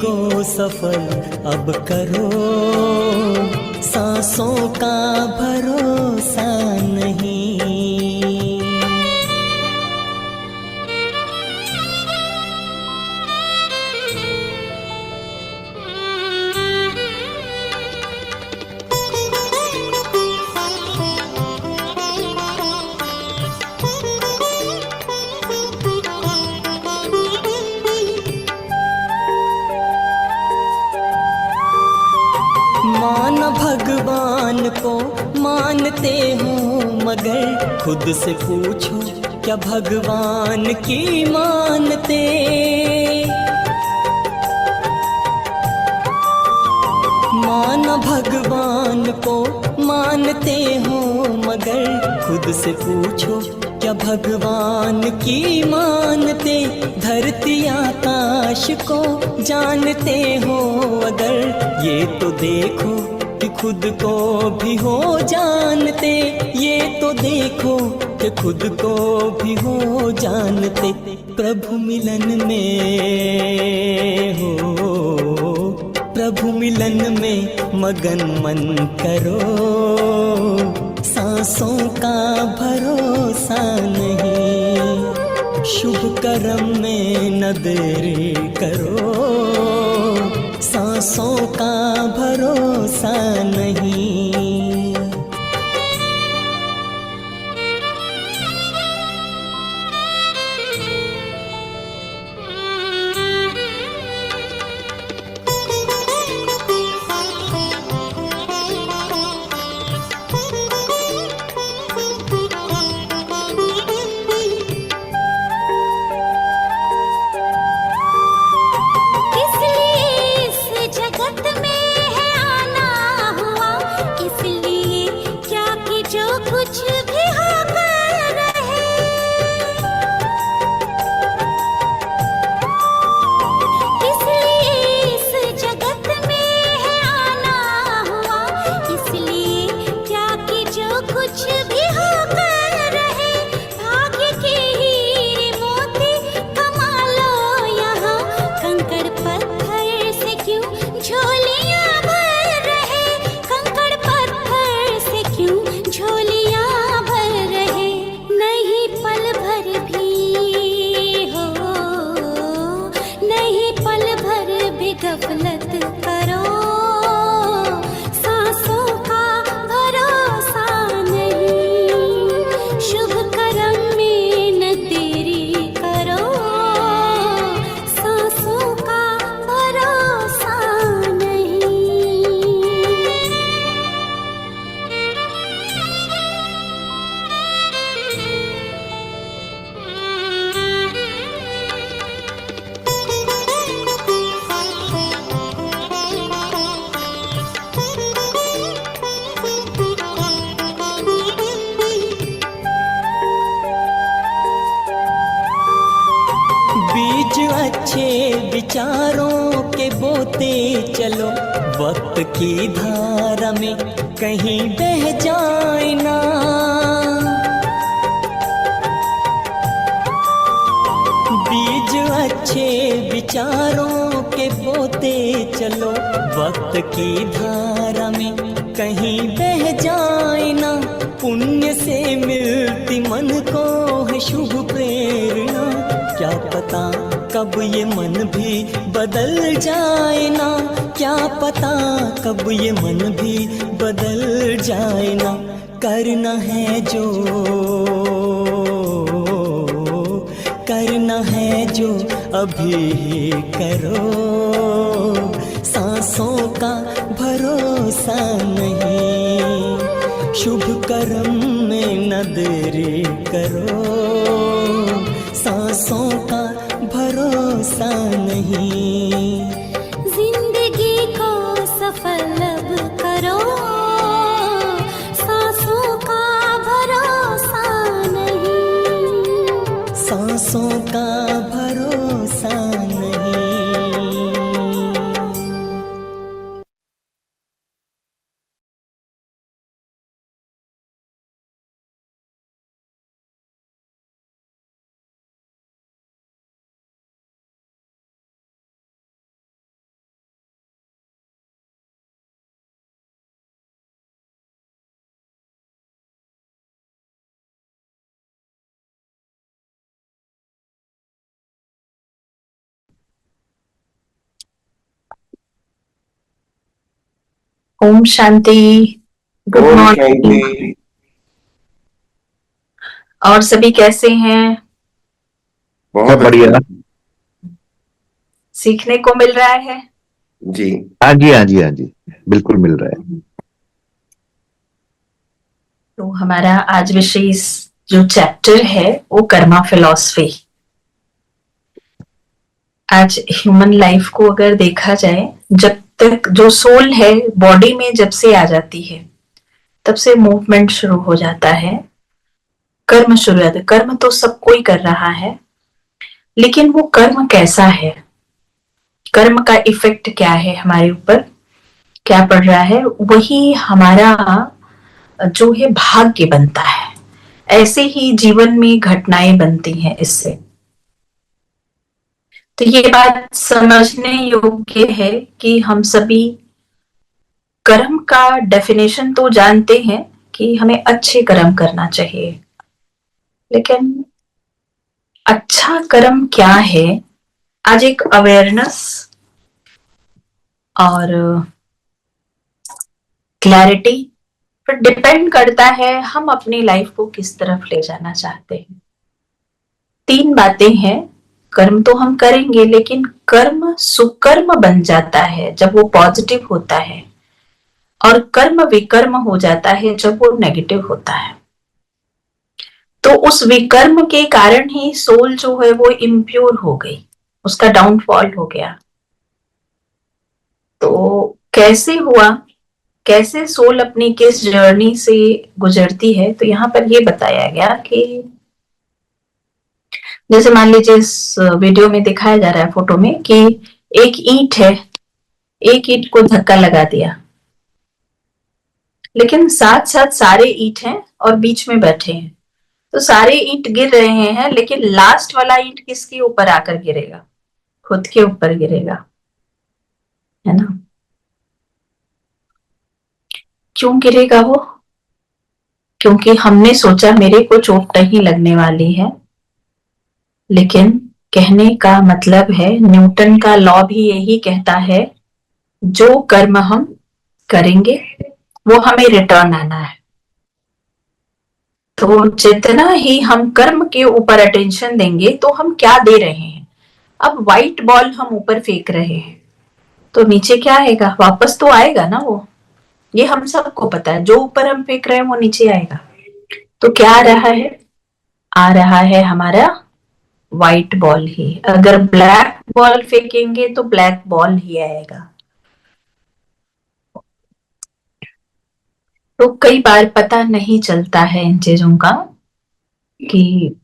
को सफल अब करो, सांसों का भरोसा नहीं। मान भगवान को मानते हो, मगर खुद से पूछो क्या भगवान की मानते। मान भगवान को मानते हो, मगर खुद से पूछो क्या भगवान की मानते। धरती आकाश को जानते हो अगर, ये तो देखो कि खुद को भी हो जानते। ये तो देखो कि खुद को भी हो जानते। प्रभु मिलन में हो, प्रभु मिलन में मगन मन करो, सांसों का भरोसा नहीं। शुभ कर्म में न देरी करो, सांसों का भरोसा नहीं। गफलत करो, सांसों का भरोसा नहीं। शुभ कर्म में न देरी करो, सांसों का भरोसा नहीं। बीज अच्छे विचारों के बोते चलो, वक्त की धारा में कहीं बह जाए ना। बीज अच्छे विचारों के बोते चलो, वक्त की धारा में कहीं बह जाए ना। पुण्य से मिलती मन को है शुभ प्रेरणा, क्या पता कब ये मन भी बदल जाए ना। क्या पता कब ये मन भी बदल जाए ना। करना है जो, करना है जो अभी ही करो, सांसों का भरोसा नहीं। शुभ कर्म में न देरी करो, सांसों का भरोसा नहीं। जिंदगी को सफल अब करो, सांसों का भरोसा नहीं। सांसों का भरोसा ओम शांति। गुड ओम मॉर्निंग। शांति। और सभी कैसे हैं? बहुत बढ़िया। सीखने को मिल रहा है? जी। हाँ जी, हाँ जी, हाँ जी, बिल्कुल मिल रहा है। तो हमारा आज विशेष जो चैप्टर है वो कर्मा फिलॉसफी। आज ह्यूमन लाइफ को अगर देखा जाए, जब तक जो सोल है बॉडी में जब से आ जाती है तब से मूवमेंट शुरू हो जाता है, कर्म शुरू हो जाता है। कर्म तो सब कोई कर रहा है, लेकिन वो कर्म कैसा है, कर्म का इफेक्ट क्या है, हमारे ऊपर क्या पड़ रहा है, वही हमारा जो है भाग्य बनता है। ऐसे ही जीवन में घटनाएं बनती हैं इससे। तो ये बात समझने योग्य है कि हम सभी कर्म का डेफिनेशन तो जानते हैं कि हमें अच्छे कर्म करना चाहिए, लेकिन अच्छा कर्म क्या है, आज एक अवेयरनेस और क्लैरिटी पर डिपेंड करता है हम अपनी लाइफ को किस तरफ ले जाना चाहते हैं। 3 बातें हैं। कर्म तो हम करेंगे, लेकिन कर्म सुकर्म बन जाता है जब वो पॉजिटिव होता है, और कर्म विकर्म हो जाता है जब वो नेगेटिव होता है। तो उस विकर्म के कारण ही सोल जो है वो इम्प्योर हो गई, उसका डाउनफॉल हो गया। तो कैसे हुआ, कैसे सोल अपनी किस जर्नी से गुजरती है, तो यहाँ पर ये बताया गया कि जैसे मान लीजिए इस वीडियो में दिखाया जा रहा है, फोटो में, कि एक ईंट है, एक ईंट को धक्का लगा दिया, लेकिन साथ साथ सारे ईंट हैं और बीच में बैठे हैं, तो सारे ईंट गिर रहे हैं, लेकिन लास्ट वाला ईंट किसके ऊपर आकर गिरेगा? खुद के ऊपर गिरेगा, है ना? क्यों गिरेगा वो? क्योंकि हमने सोचा मेरे को चोट नहीं लगने वाली है, लेकिन कहने का मतलब है, न्यूटन का लॉ भी यही कहता है, जो कर्म हम करेंगे वो हमें रिटर्न आना है। तो जितना ही हम कर्म के ऊपर अटेंशन देंगे तो हम क्या दे रहे हैं। अब व्हाइट बॉल हम ऊपर फेंक रहे हैं तो नीचे क्या आएगा? वापस तो आएगा ना वो, ये हम सबको पता है। जो ऊपर हम फेंक रहे हैं वो नीचे आएगा। तो क्या आ रहा है? आ रहा है हमारा व्हाइट बॉल ही। अगर ब्लैक बॉल फेंकेंगे तो ब्लैक बॉल ही आएगा। तो कई बार पता नहीं चलता है इन चीजों का कि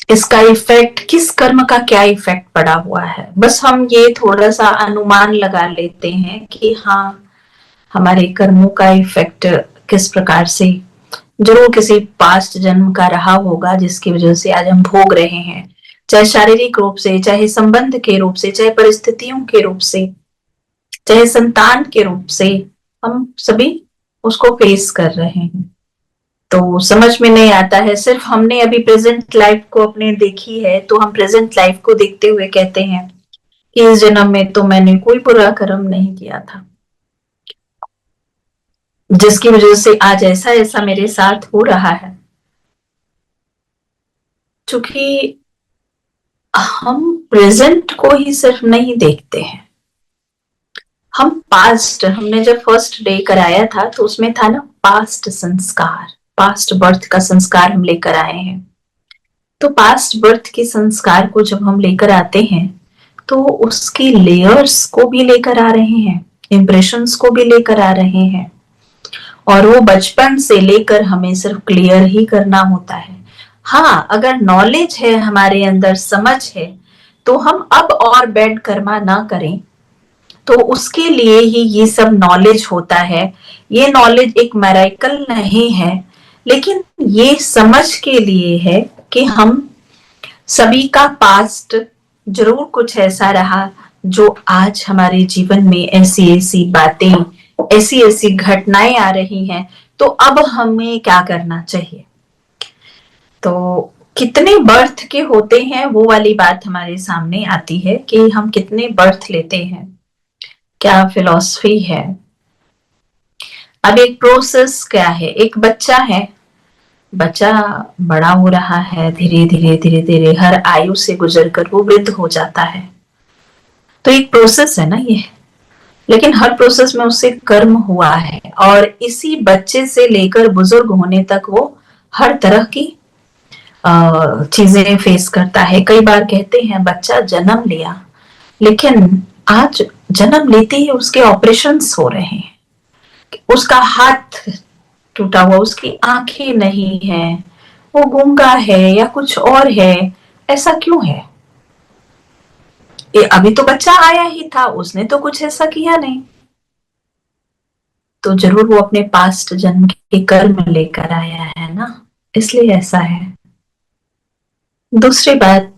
इसका इफेक्ट, किस कर्म का क्या इफेक्ट पड़ा हुआ है। बस हम ये थोड़ा सा अनुमान लगा लेते हैं कि हाँ, हमारे कर्मों का इफेक्ट किस प्रकार से जरूर किसी पास्ट जन्म का रहा होगा, जिसकी वजह से आज हम भोग रहे हैं, चाहे शारीरिक रूप से, चाहे संबंध के रूप से, चाहे परिस्थितियों के रूप से, चाहे संतान के रूप से, हम सभी उसको फेस कर रहे हैं। तो समझ में नहीं आता है। सिर्फ हमने अभी प्रेजेंट लाइफ को अपने देखी है, तो हम प्रेजेंट लाइफ को देखते हुए कहते हैं कि इस जन्म में तो मैंने कोई बुरा कर्म नहीं किया था, जिसकी वजह से आज ऐसा ऐसा मेरे साथ हो रहा है। क्योंकि हम प्रेजेंट को ही सिर्फ नहीं देखते हैं, हम पास्ट, हमने जब फर्स्ट डे कराया था तो उसमें था ना पास्ट संस्कार, पास्ट बर्थ का संस्कार हम लेकर आए हैं। तो पास्ट बर्थ के संस्कार को जब हम लेकर आते हैं तो उसकी लेयर्स को भी लेकर आ रहे हैं, इम्प्रेशंस को भी लेकर आ रहे हैं, और वो बचपन से लेकर हमें सिर्फ क्लियर ही करना होता है। हाँ, अगर नॉलेज है हमारे अंदर, समझ है, तो हम अब और बैड कर्मा ना करें, तो उसके लिए ही ये सब नॉलेज होता है। ये नॉलेज एक मैराइकल नहीं है, लेकिन ये समझ के लिए है कि हम सभी का पास्ट जरूर कुछ ऐसा रहा जो आज हमारे जीवन में ऐसी ऐसी बातें, ऐसी ऐसी घटनाएं आ रही हैं, तो अब हमें क्या करना चाहिए। तो कितने बर्थ के होते हैं वो वाली बात हमारे सामने आती है कि हम कितने बर्थ लेते हैं। क्या फिलॉसफी है। अब एक प्रोसेस क्या है, एक बच्चा है, बच्चा बड़ा हो रहा है, धीरे धीरे धीरे धीरे हर आयु से गुजरकर वो वृद्ध हो जाता है। तो एक प्रोसेस है ना ये, लेकिन हर प्रोसेस में उससे कर्म हुआ है, और इसी बच्चे से लेकर बुजुर्ग होने तक वो हर तरह की चीजें फेस करता है। कई बार कहते हैं बच्चा जन्म लिया, लेकिन आज जन्म लेते ही उसके ऑपरेशंस हो रहे हैं, उसका हाथ टूटा हुआ, उसकी आंखें नहीं है, वो गूंगा है या कुछ और है। ऐसा क्यों है? ये अभी तो बच्चा आया ही था, उसने तो कुछ ऐसा किया नहीं, तो जरूर वो अपने पास्ट जन्म के कर्म लेकर आया है ना, इसलिए ऐसा है। दूसरी बात,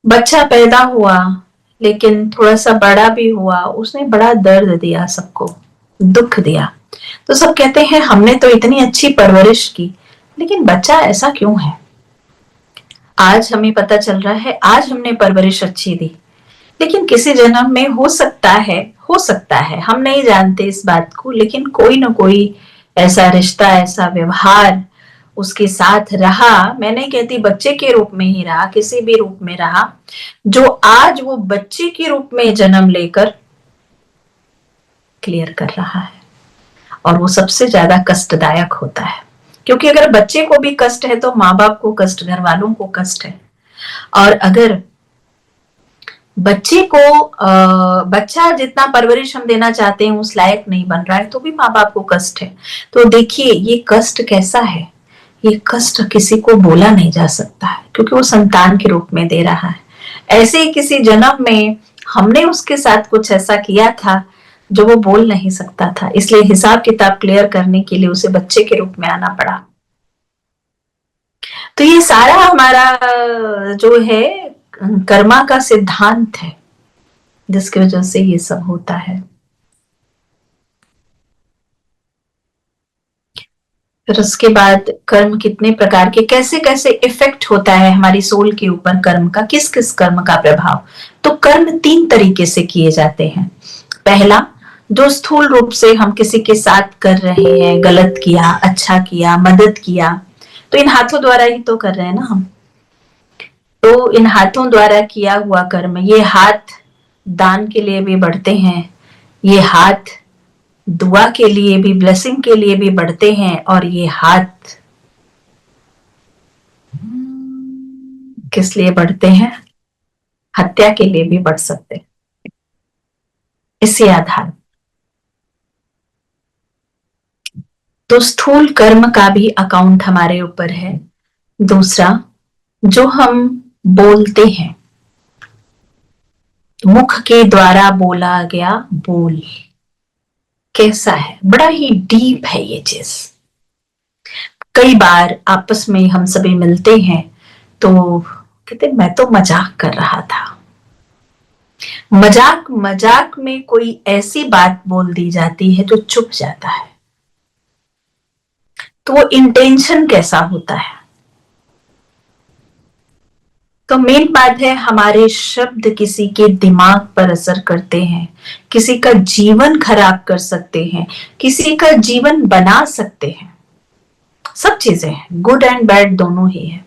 बच्चा पैदा हुआ लेकिन थोड़ा सा बड़ा भी हुआ, उसने बड़ा दर्द दिया, सबको दुख दिया, तो सब कहते हैं हमने तो इतनी अच्छी परवरिश की, लेकिन बच्चा ऐसा क्यों है? आज हमें पता चल रहा है, आज हमने परवरिश अच्छी दी, लेकिन किसी जन्म में हो सकता है, हम नहीं जानते इस बात को, लेकिन कोई ना कोई ऐसा रिश्ता, ऐसा व्यवहार उसके साथ रहा। मैं नहीं कहती बच्चे के रूप में ही रहा, किसी भी रूप में रहा, जो आज वो बच्चे के रूप में जन्म लेकर क्लियर कर रहा है, और वो सबसे ज्यादा कष्टदायक होता है, क्योंकि अगर बच्चे को भी कष्ट है तो माँ बाप को कष्ट, घर वालों को कष्ट है। और अगर बच्चे को बच्चा जितना परवरिश हम देना चाहते हैं उस लायक नहीं बन रहा है, तो भी माँ बाप को कष्ट है। तो देखिए ये कष्ट कैसा है, ये कष्ट किसी को बोला नहीं जा सकता है, क्योंकि वो संतान के रूप में दे रहा है। ऐसे ही किसी जन्म में हमने उसके साथ कुछ ऐसा किया था जो वो बोल नहीं सकता था, इसलिए हिसाब किताब क्लियर करने के लिए उसे बच्चे के रूप में आना पड़ा। तो ये सारा हमारा जो है कर्मा का सिद्धांत है, जिसकी वजह से ये सब होता है। फिर उसके बाद कर्म कितने प्रकार के, कैसे कैसे इफेक्ट होता है हमारी सोल के ऊपर कर्म का, किस किस कर्म का प्रभाव। तो कर्म 3 तरीके से किए जाते हैं। पहला, जो स्थूल रूप से हम किसी के साथ कर रहे हैं, गलत किया, अच्छा किया, मदद किया, तो इन हाथों द्वारा ही तो कर रहे हैं ना हम, तो इन हाथों द्वारा किया हुआ कर्म, ये हाथ दान के लिए भी बढ़ते हैं, ये हाथ दुआ के लिए भी, ब्लेसिंग के लिए भी बढ़ते हैं, और ये हाथ किस लिए बढ़ते हैं? हत्या के लिए भी बढ़ सकते हैं। इसी आधार, तो स्थूल कर्म का भी अकाउंट हमारे ऊपर है। दूसरा, जो हम बोलते हैं, मुख के द्वारा बोला गया बोल कैसा है, बड़ा ही डीप है ये चीज। कई बार आपस में हम सभी मिलते हैं तो कहते मैं तो मजाक कर रहा था, मजाक मजाक में कोई ऐसी बात बोल दी जाती है जो चुप जाता है, तो वो इंटेंशन कैसा होता है। तो मेन बात है, हमारे शब्द किसी के दिमाग पर असर करते हैं, किसी का जीवन खराब कर सकते हैं, किसी का जीवन बना सकते हैं, सब चीजें हैं, गुड एंड बैड दोनों ही है।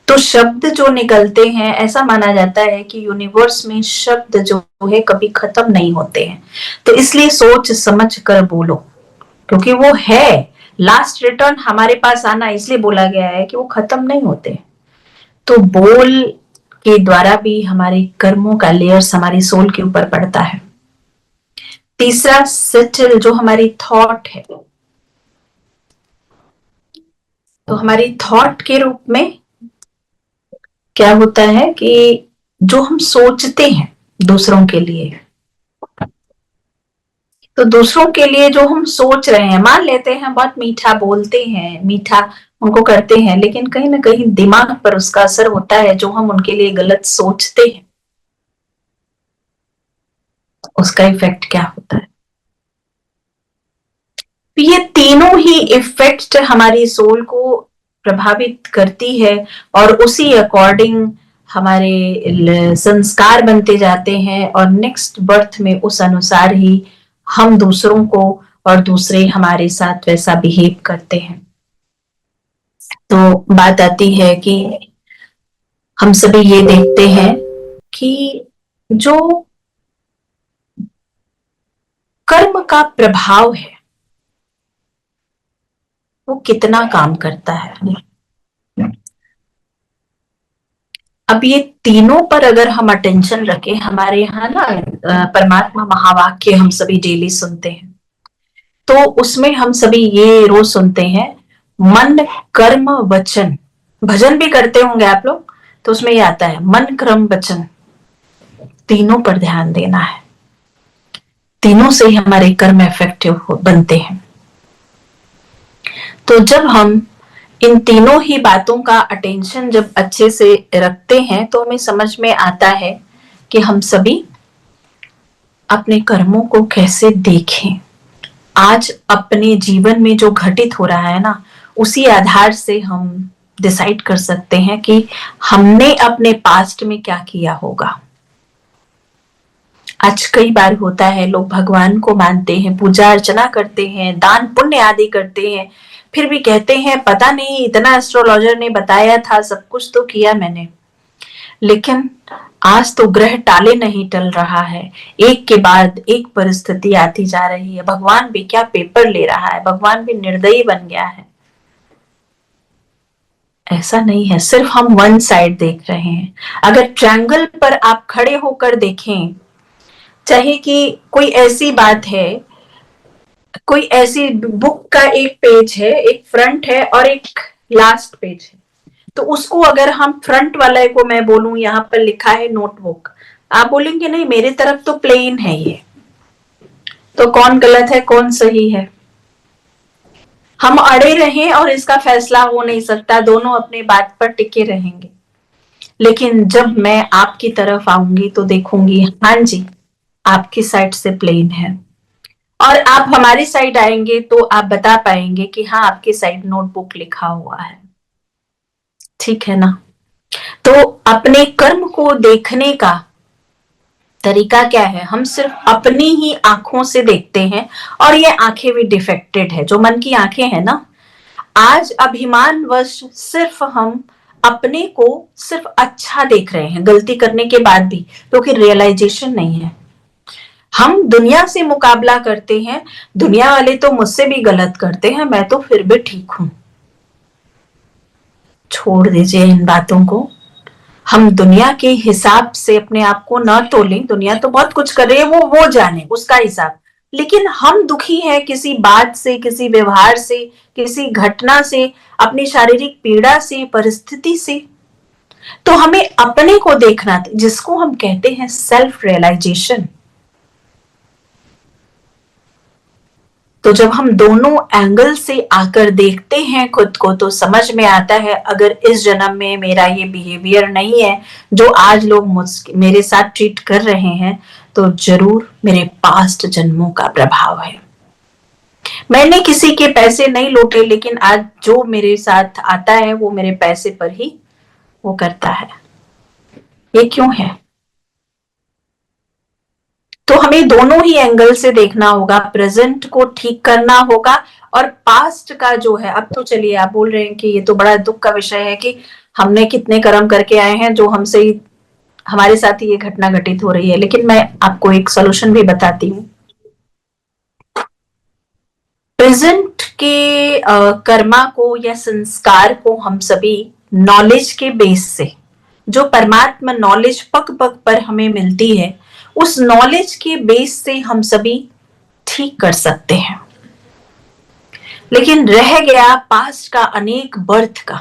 तो शब्द जो निकलते हैं, ऐसा माना जाता है कि यूनिवर्स में शब्द जो है कभी खत्म नहीं होते हैं, तो इसलिए सोच समझ कर बोलो, क्योंकि वो है लास्ट रिटर्न हमारे पास आना, इसलिए बोला गया है कि वो खत्म नहीं होते। तो बोल के द्वारा भी हमारे कर्मों का लेयर्स हमारी सोल के ऊपर पड़ता है। तीसरा, सेटल, जो हमारी थॉट है, तो हमारी थॉट के रूप में क्या होता है कि जो हम सोचते हैं दूसरों के लिए, तो दूसरों के लिए जो हम सोच रहे हैं, मान लेते हैं बहुत मीठा बोलते हैं, मीठा उनको करते हैं, लेकिन कहीं ना कहीं दिमाग पर उसका असर होता है, जो हम उनके लिए गलत सोचते हैं उसका इफेक्ट क्या होता है। तो ये तीनों ही इफेक्ट हमारी सोल को प्रभावित करती है, और उसी अकॉर्डिंग हमारे संस्कार बनते जाते हैं और नेक्स्ट बर्थ में उस अनुसार ही हम दूसरों को और दूसरे हमारे साथ वैसा बिहेव करते हैं। तो बात आती है कि हम सभी ये देखते हैं कि जो कर्म का प्रभाव है वो कितना काम करता है। अब ये तीनों पर अगर हम अटेंशन रखें, हमारे यहाँ ना परमात्मा महावाक्य हम सभी डेली सुनते हैं, तो उसमें हम सभी ये रोज सुनते हैं, मन कर्म वचन। भजन भी करते होंगे आप लोग, तो उसमें ये आता है मन कर्म वचन, तीनों पर ध्यान देना है। तीनों से ही हमारे कर्म इफेक्टिव बनते हैं। तो जब हम इन तीनों ही बातों का अटेंशन जब अच्छे से रखते हैं तो हमें समझ में आता है कि हम सभी अपने कर्मों को कैसे देखें। आज अपने जीवन में जो घटित हो रहा है ना, उसी आधार से हम डिसाइड कर सकते हैं कि हमने अपने पास्ट में क्या किया होगा। आज कई बार होता है, लोग भगवान को मानते हैं, पूजा अर्चना करते हैं, दान पुण्य आदि करते हैं, फिर भी कहते हैं पता नहीं इतना एस्ट्रोलॉजर ने बताया था, सब कुछ तो किया मैंने, लेकिन आज तो ग्रह टाले नहीं टल रहा है, एक के बाद एक परिस्थिति आती जा रही है। भगवान भी क्या पेपर ले रहा है, भगवान भी निर्दयी बन गया है। ऐसा नहीं है, सिर्फ हम वन साइड देख रहे हैं। अगर ट्रायंगल पर आप खड़े होकर देखें, चाहे कि कोई ऐसी बात है, कोई ऐसी बुक का एक पेज है, एक फ्रंट है और एक लास्ट पेज है, तो उसको अगर हम फ्रंट वाले को मैं बोलूं यहाँ पर लिखा है नोटबुक, आप बोलेंगे नहीं मेरे तरफ तो प्लेन है ये, तो कौन गलत है कौन सही है? हम अड़े रहें और इसका फैसला हो नहीं सकता, दोनों अपने बात पर टिके रहेंगे। लेकिन जब मैं आपकी तरफ आऊंगी तो देखूंगी हाँ जी आपकी साइड से प्लेन है, और आप हमारी साइड आएंगे तो आप बता पाएंगे कि हाँ आपकी साइड नोटबुक लिखा हुआ है। ठीक है ना? तो अपने कर्म को देखने का तरीका क्या है? हम सिर्फ अपनी ही आंखों से देखते हैं, और ये आंखें भी डिफेक्टेड है, जो मन की आंखें हैं ना। आज अभिमानवश सिर्फ हम अपने को सिर्फ अच्छा देख रहे हैं, गलती करने के बाद भी, क्योंकि रियलाइजेशन नहीं है। हम दुनिया से मुकाबला करते हैं, दुनिया वाले तो मुझसे भी गलत करते हैं, मैं तो फिर भी ठीक हूं। छोड़ दीजिए इन बातों को। हम दुनिया के हिसाब से अपने आप को न तोलें। दुनिया तो बहुत कुछ कर रही है, वो जाने उसका हिसाब, लेकिन हम दुखी हैं किसी बात से, किसी व्यवहार से, किसी घटना से, अपनी शारीरिक पीड़ा से, परिस्थिति से, तो हमें अपने को देखना, जिसको हम कहते हैं सेल्फ रियलाइजेशन। तो जब हम दोनों एंगल से आकर देखते हैं खुद को, तो समझ में आता है अगर इस जन्म में मेरा ये बिहेवियर नहीं है जो आज लोग मेरे साथ ट्रीट कर रहे हैं, तो जरूर मेरे पास्ट जन्मों का प्रभाव है। मैंने किसी के पैसे नहीं लूटे, लेकिन आज जो मेरे साथ आता है वो मेरे पैसे पर ही वो करता है। ये क्यों है? तो हमें दोनों ही एंगल से देखना होगा, प्रेजेंट को ठीक करना होगा, और पास्ट का जो है, अब तो चलिए आप बोल रहे हैं कि ये तो बड़ा दुख का विषय है कि हमने कितने कर्म करके आए हैं जो हमसे हमारे साथ ही ये घटना घटित हो रही है, लेकिन मैं आपको एक सॉल्यूशन भी बताती हूँ। प्रेजेंट के कर्मा को या संस्कार को हम सभी नॉलेज के बेस से, जो परमात्मा नॉलेज पग पग पर हमें मिलती है, उस नॉलेज के बेस से हम सभी ठीक कर सकते हैं। लेकिन रह गया पास्ट का अनेक बर्थ का,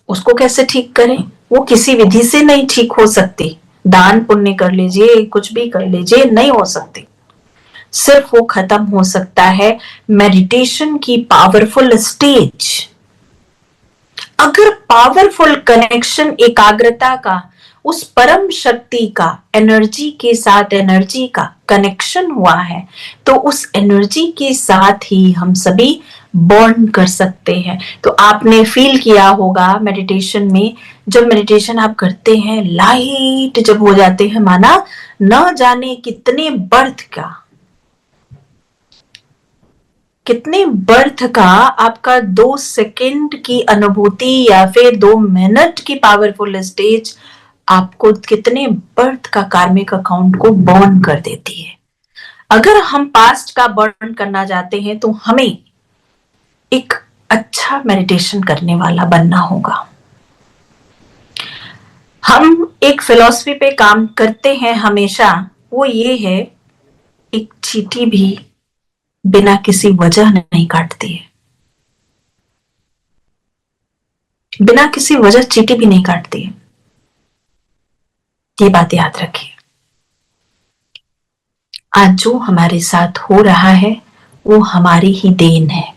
उसको कैसे ठीक करें? वो किसी विधि से नहीं ठीक हो सकती। दान पुण्य कर लीजिए, कुछ भी कर लीजिए, नहीं हो सकती। सिर्फ वो खत्म हो सकता है मेडिटेशन की पावरफुल स्टेज। अगर पावरफुल कनेक्शन, एकाग्रता का, उस परम शक्ति का, एनर्जी के साथ एनर्जी का कनेक्शन हुआ है, तो उस एनर्जी के साथ ही हम सभी बर्न कर सकते हैं। तो आपने फील किया होगा मेडिटेशन में, जब मेडिटेशन आप करते हैं लाइट जब हो जाते हैं, माना न जाने कितने बर्थ का आपका 2 सेकंड की अनुभूति या फिर 2 मिनट की पावरफुल स्टेज आपको कितने बर्थ का कार्मिक अकाउंट को बर्न कर देती है। अगर हम पास्ट का बर्न करना चाहते हैं तो हमें एक अच्छा मेडिटेशन करने वाला बनना होगा। हम एक फिलॉसफी पे काम करते हैं हमेशा, वो ये है, एक चींटी भी बिना किसी वजह नहीं काटती है। बिना किसी वजह चींटी भी नहीं काटती है, ये बात याद रखिए। आज जो हमारे साथ हो रहा है वो हमारी ही देन है।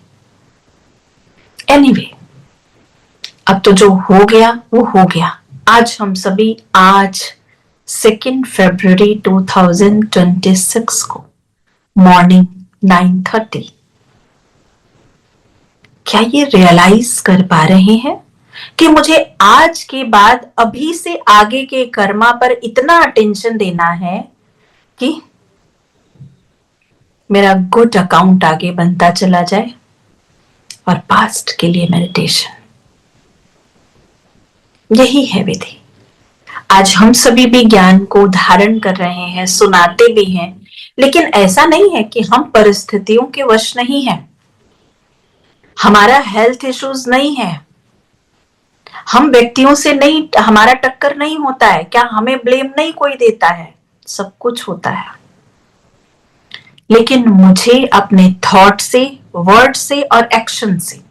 एनीवे, अब तो जो हो गया वो हो गया। आज हम सभी 2 फरवरी 2026 को मॉर्निंग 9:30 क्या ये रियलाइज कर पा रहे हैं कि मुझे आज के बाद अभी से आगे के कर्मा पर इतना अटेंशन देना है कि मेरा गुड अकाउंट आगे बनता चला जाए, और पास्ट के लिए मेडिटेशन, यही है विधि। आज हम सभी भी ज्ञान को धारण कर रहे हैं, सुनाते भी हैं, लेकिन ऐसा नहीं है कि हम परिस्थितियों के वश नहीं हैं। हमारा हेल्थ इश्यूज नहीं है, हम व्यक्तियों से नहीं, हमारा टक्कर नहीं होता है क्या, हमें ब्लेम नहीं कोई देता है, सब कुछ होता है। लेकिन मुझे अपने थॉट से, वर्ड से और एक्शन से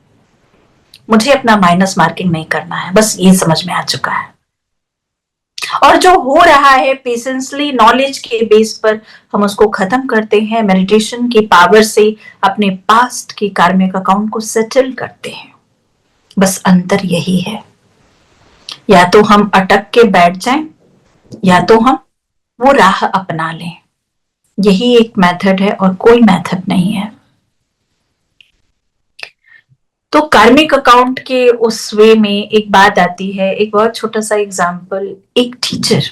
मुझे अपना माइनस मार्किंग नहीं करना है, बस ये समझ में आ चुका है। और जो हो रहा है पेशेंसली नॉलेज के बेस पर हम उसको खत्म करते हैं, मेडिटेशन की पावर से अपने पास्ट की कार्मिक अकाउंट को सेटल करते हैं। बस अंतर यही है, या तो हम अटक के बैठ जाएं या तो हम वो राह अपना लें। यही एक मेथड है और कोई मेथड नहीं है। तो कार्मिक अकाउंट के उस वे में एक बात आती है, एक बहुत छोटा सा एग्जांपल। एक टीचर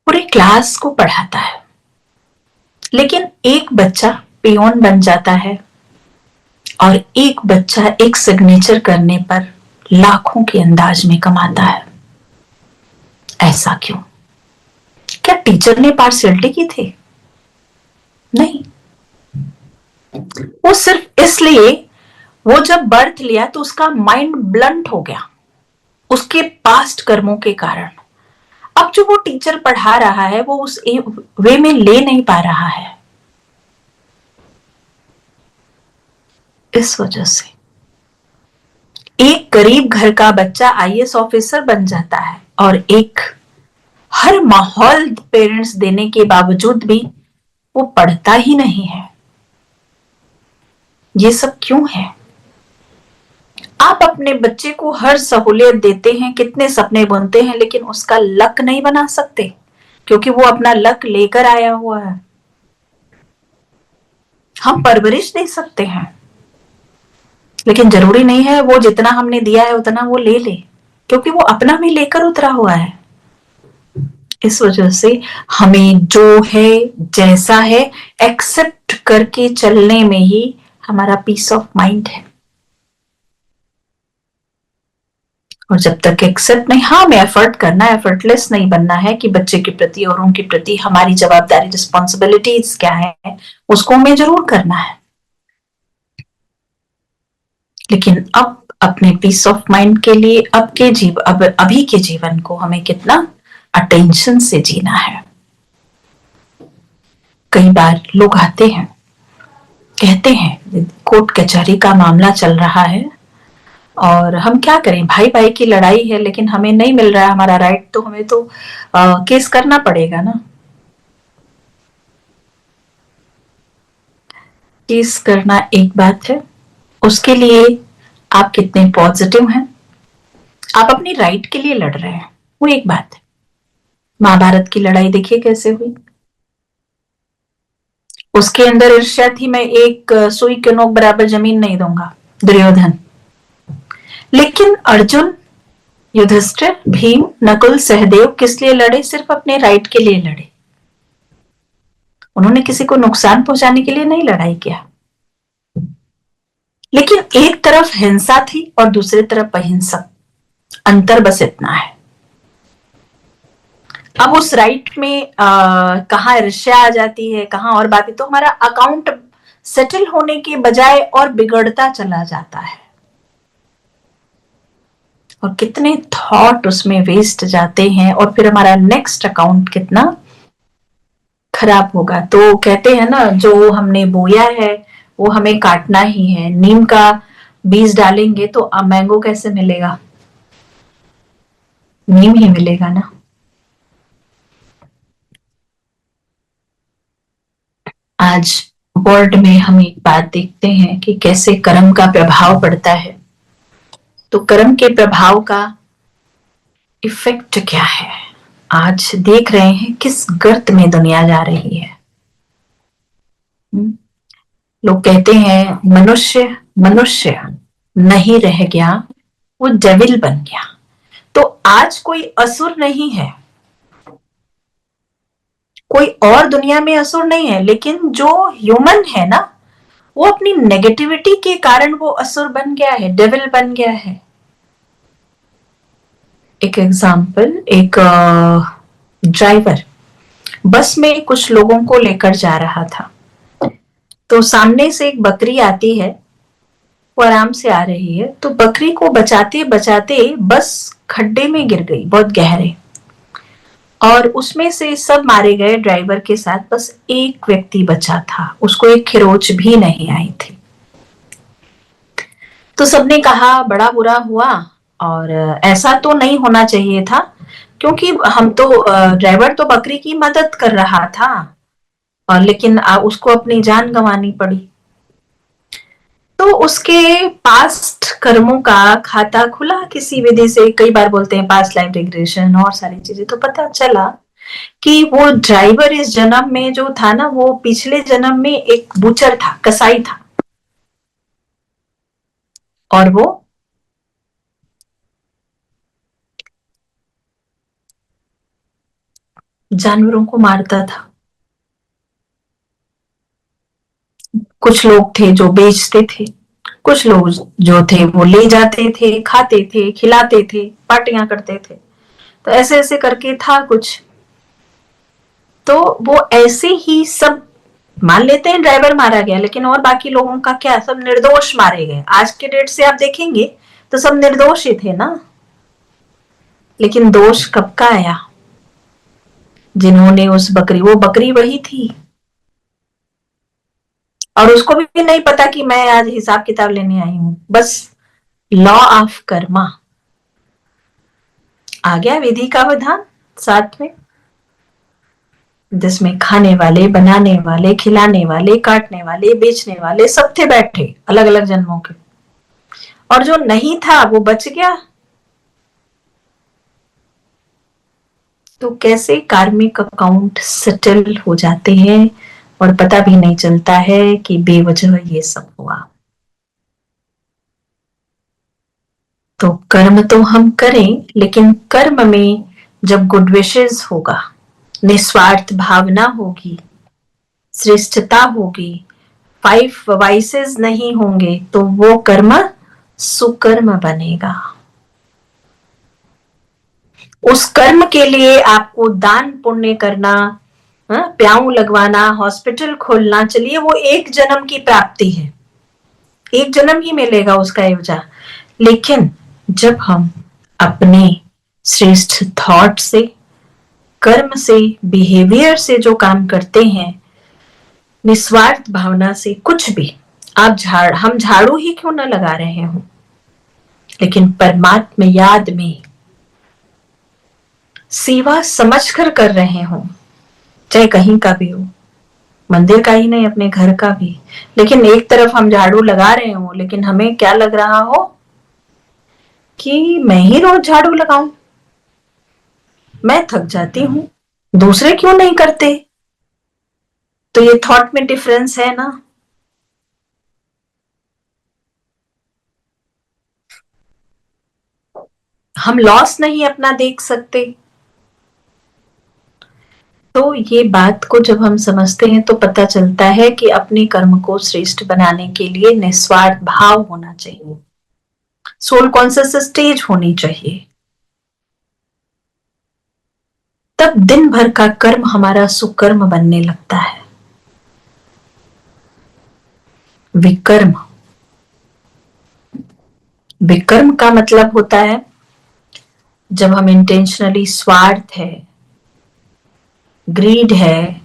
पूरे क्लास को पढ़ाता है, लेकिन एक बच्चा पियोन बन जाता है और एक बच्चा एक सिग्नेचर करने पर लाखों के अंदाज में कमाता है। ऐसा क्यों? क्या टीचर ने पार्शियलिटी की थी? नहीं, वो सिर्फ इसलिए, वो जब बर्थ लिया तो उसका माइंड ब्लंट हो गया उसके पास्ट कर्मों के कारण। अब जो वो टीचर पढ़ा रहा है वो उस वे में ले नहीं पा रहा है। इस वजह से एक गरीब घर का बच्चा आईएएस ऑफिसर बन जाता है और एक हर माहौल पेरेंट्स देने के बावजूद भी वो पढ़ता ही नहीं है। ये सब क्यों है? आप अपने बच्चे को हर सहूलियत देते हैं, कितने सपने बुनते हैं, लेकिन उसका लक नहीं बना सकते क्योंकि वो अपना लक लेकर आया हुआ है। हम परवरिश दे सकते हैं, लेकिन जरूरी नहीं है वो जितना हमने दिया है उतना वो ले ले, क्योंकि वो अपना भी लेकर उतरा हुआ है। इस वजह से हमें जो है जैसा है एक्सेप्ट करके चलने में ही हमारा पीस ऑफ माइंड है। और जब तक एक्सेप्ट नहीं, हाँ हमें एफर्ट करना है, एफर्टलेस नहीं बनना है कि बच्चे के प्रति और उनके प्रति हमारी जवाबदारी, रिस्पॉन्सिबिलिटीज क्या है उसको हमें जरूर करना है। लेकिन अब अपने पीस ऑफ माइंड के लिए अभी के जीवन को हमें कितना अटेंशन से जीना है। कई बार लोग आते हैं, कहते हैं कोर्ट कचहरी का मामला चल रहा है और हम क्या करें, भाई भाई की लड़ाई है, लेकिन हमें नहीं मिल रहा है हमारा राइट, तो हमें तो केस करना पड़ेगा ना। केस करना एक बात है, उसके लिए आप कितने पॉजिटिव हैं, आप अपनी राइट के लिए लड़ रहे हैं, वो एक बात है। महाभारत की लड़ाई देखिए कैसे हुई। उसके अंदर ईर्ष्या थी, मैं एक सुई के नोक बराबर जमीन नहीं दूंगा, दुर्योधन। लेकिन अर्जुन, युधिष्ठिर, भीम, नकुल, सहदेव किस लिए लड़े? सिर्फ अपने राइट के लिए लड़े। उन्होंने किसी को नुकसान पहुंचाने के लिए नहीं लड़ाई किया। लेकिन एक तरफ हिंसा थी और दूसरी तरफ अहिंसक। अंतर बस इतना है। अब उस राइट में कहाँ ईर्ष्या आ जाती है, कहाँ और बातें, तो हमारा अकाउंट सेटल होने के बजाय और बिगड़ता चला जाता है, और कितने थॉट उसमें वेस्ट जाते हैं, और फिर हमारा नेक्स्ट अकाउंट कितना खराब होगा। तो कहते हैं ना, जो हमने बोया है वो हमें काटना ही है। नीम का बीज डालेंगे तो मैंगो कैसे मिलेगा? नीम ही मिलेगा ना। आज वर्ल्ड में हम एक बात देखते हैं कि कैसे कर्म का प्रभाव पड़ता है। तो कर्म के प्रभाव का इफेक्ट क्या है, आज देख रहे हैं किस गर्त में दुनिया जा रही है। लोग कहते हैं मनुष्य मनुष्य नहीं रह गया, वो डेविल बन गया। तो आज कोई असुर नहीं है, कोई और दुनिया में असुर नहीं है, लेकिन जो ह्यूमन है ना, वो अपनी नेगेटिविटी के कारण वो असुर बन गया है, डेविल बन गया है। एक एग्जाम्पल, एक ड्राइवर बस में कुछ लोगों को लेकर जा रहा था। तो सामने से एक बकरी आती है, वो आराम से आ रही है, तो बकरी को बचाते बचाते बस खड्डे में गिर गई, बहुत गहरे, और उसमें से सब मारे गए ड्राइवर के साथ, बस एक व्यक्ति बचा था, उसको एक खरोच भी नहीं आई थी। तो सबने कहा बड़ा बुरा हुआ, और ऐसा तो नहीं होना चाहिए था, क्योंकि हम तो ड्राइवर तो बकरी की मदद कर रहा था, और लेकिन उसको अपनी जान गंवानी पड़ी। तो उसके पास्ट कर्मों का खाता खुला किसी विधि से, कई बार बोलते हैं पास्ट लाइफ रिग्रेशन और सारी चीजें, तो पता चला कि वो ड्राइवर इस जन्म में जो था ना, वो पिछले जन्म में एक बुचर था, कसाई था, और वो जानवरों को मारता था। कुछ लोग थे जो बेचते थे, कुछ लोग जो थे वो ले जाते थे, खाते थे, खिलाते थे, पार्टियां करते थे। तो ऐसे ऐसे करके था कुछ। तो वो ऐसे ही सब मान लेते हैं ड्राइवर मारा गया, लेकिन और बाकी लोगों का क्या, सब निर्दोष मारे गए। आज के डेट से आप देखेंगे तो सब निर्दोष ही थे ना। लेकिन दोष कब का आया? जिन्होंने उस बकरी, वो बकरी वही थी, और उसको भी नहीं पता कि मैं आज हिसाब किताब लेने आई हूं। बस लॉ ऑफ कर्मा आ गया, विधि का विधान साथ में, जिसमें खाने वाले, बनाने वाले, खिलाने वाले, काटने वाले, बेचने वाले सब थे बैठे, अलग अलग जन्मों के, और जो नहीं था वो बच गया। तो कैसे कार्मिक अकाउंट सेटल हो जाते हैं और पता भी नहीं चलता है कि बेवजह ये सब हुआ। तो कर्म तो हम करें, लेकिन कर्म में जब गुड विशेस होगा, निस्वार्थ भावना होगी, श्रेष्ठता होगी, 5 वाइसेस नहीं होंगे, तो वो कर्म सुकर्म बनेगा। उस कर्म के लिए आपको दान पुण्य करना, प्याऊ लगवाना, हॉस्पिटल खोलना, चलिए वो एक जन्म की प्राप्ति है, एक जन्म ही मिलेगा उसका एवजा। लेकिन जब हम अपने श्रेष्ठ थॉट से, कर्म से, बिहेवियर से जो काम करते हैं, निस्वार्थ भावना से, कुछ भी आप हम झाड़ू ही क्यों ना लगा रहे हो, लेकिन परमात्मा याद में सेवा समझकर कर रहे हो, चाहे कहीं का भी हो, मंदिर का ही नहीं, अपने घर का भी। लेकिन एक तरफ हम झाड़ू लगा रहे हो, लेकिन हमें क्या लग रहा हो कि मैं ही रोज झाड़ू लगाऊं, मैं थक जाती हूं, दूसरे क्यों नहीं करते। तो ये थॉट में डिफरेंस है ना। हम लॉस नहीं अपना देख सकते। तो ये बात को जब हम समझते हैं तो पता चलता है कि अपने कर्म को श्रेष्ठ बनाने के लिए निस्वार्थ भाव होना चाहिए, सोल कॉन्शियस स्टेज होनी चाहिए। तब दिन भर का कर्म हमारा सुकर्म बनने लगता है। विकर्म, विकर्म का मतलब होता है जब हम इंटेंशनली स्वार्थ है, ग्रीड है,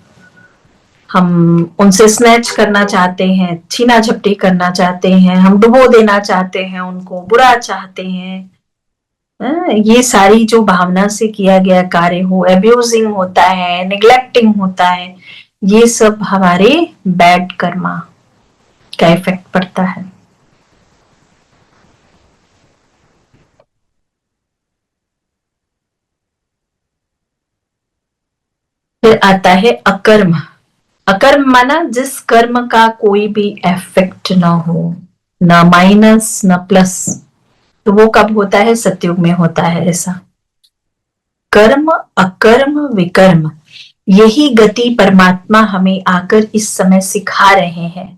हम उनसे स्नैच करना चाहते हैं, छीना झपटी करना चाहते हैं, हम डुबो देना चाहते हैं, उनको बुरा चाहते हैं। ये सारी जो भावना से किया गया कार्य हो, एब्यूजिंग होता है, निग्लेक्टिंग होता है, ये सब हमारे बैड कर्मा का इफेक्ट पड़ता है। फिर आता है अकर्म। अकर्म माना जिस कर्म का कोई भी इफेक्ट ना हो, ना माइनस ना प्लस। तो वो कब होता है? सतयुग में होता है ऐसा। कर्म, अकर्म, विकर्म, यही गति परमात्मा हमें आकर इस समय सिखा रहे हैं।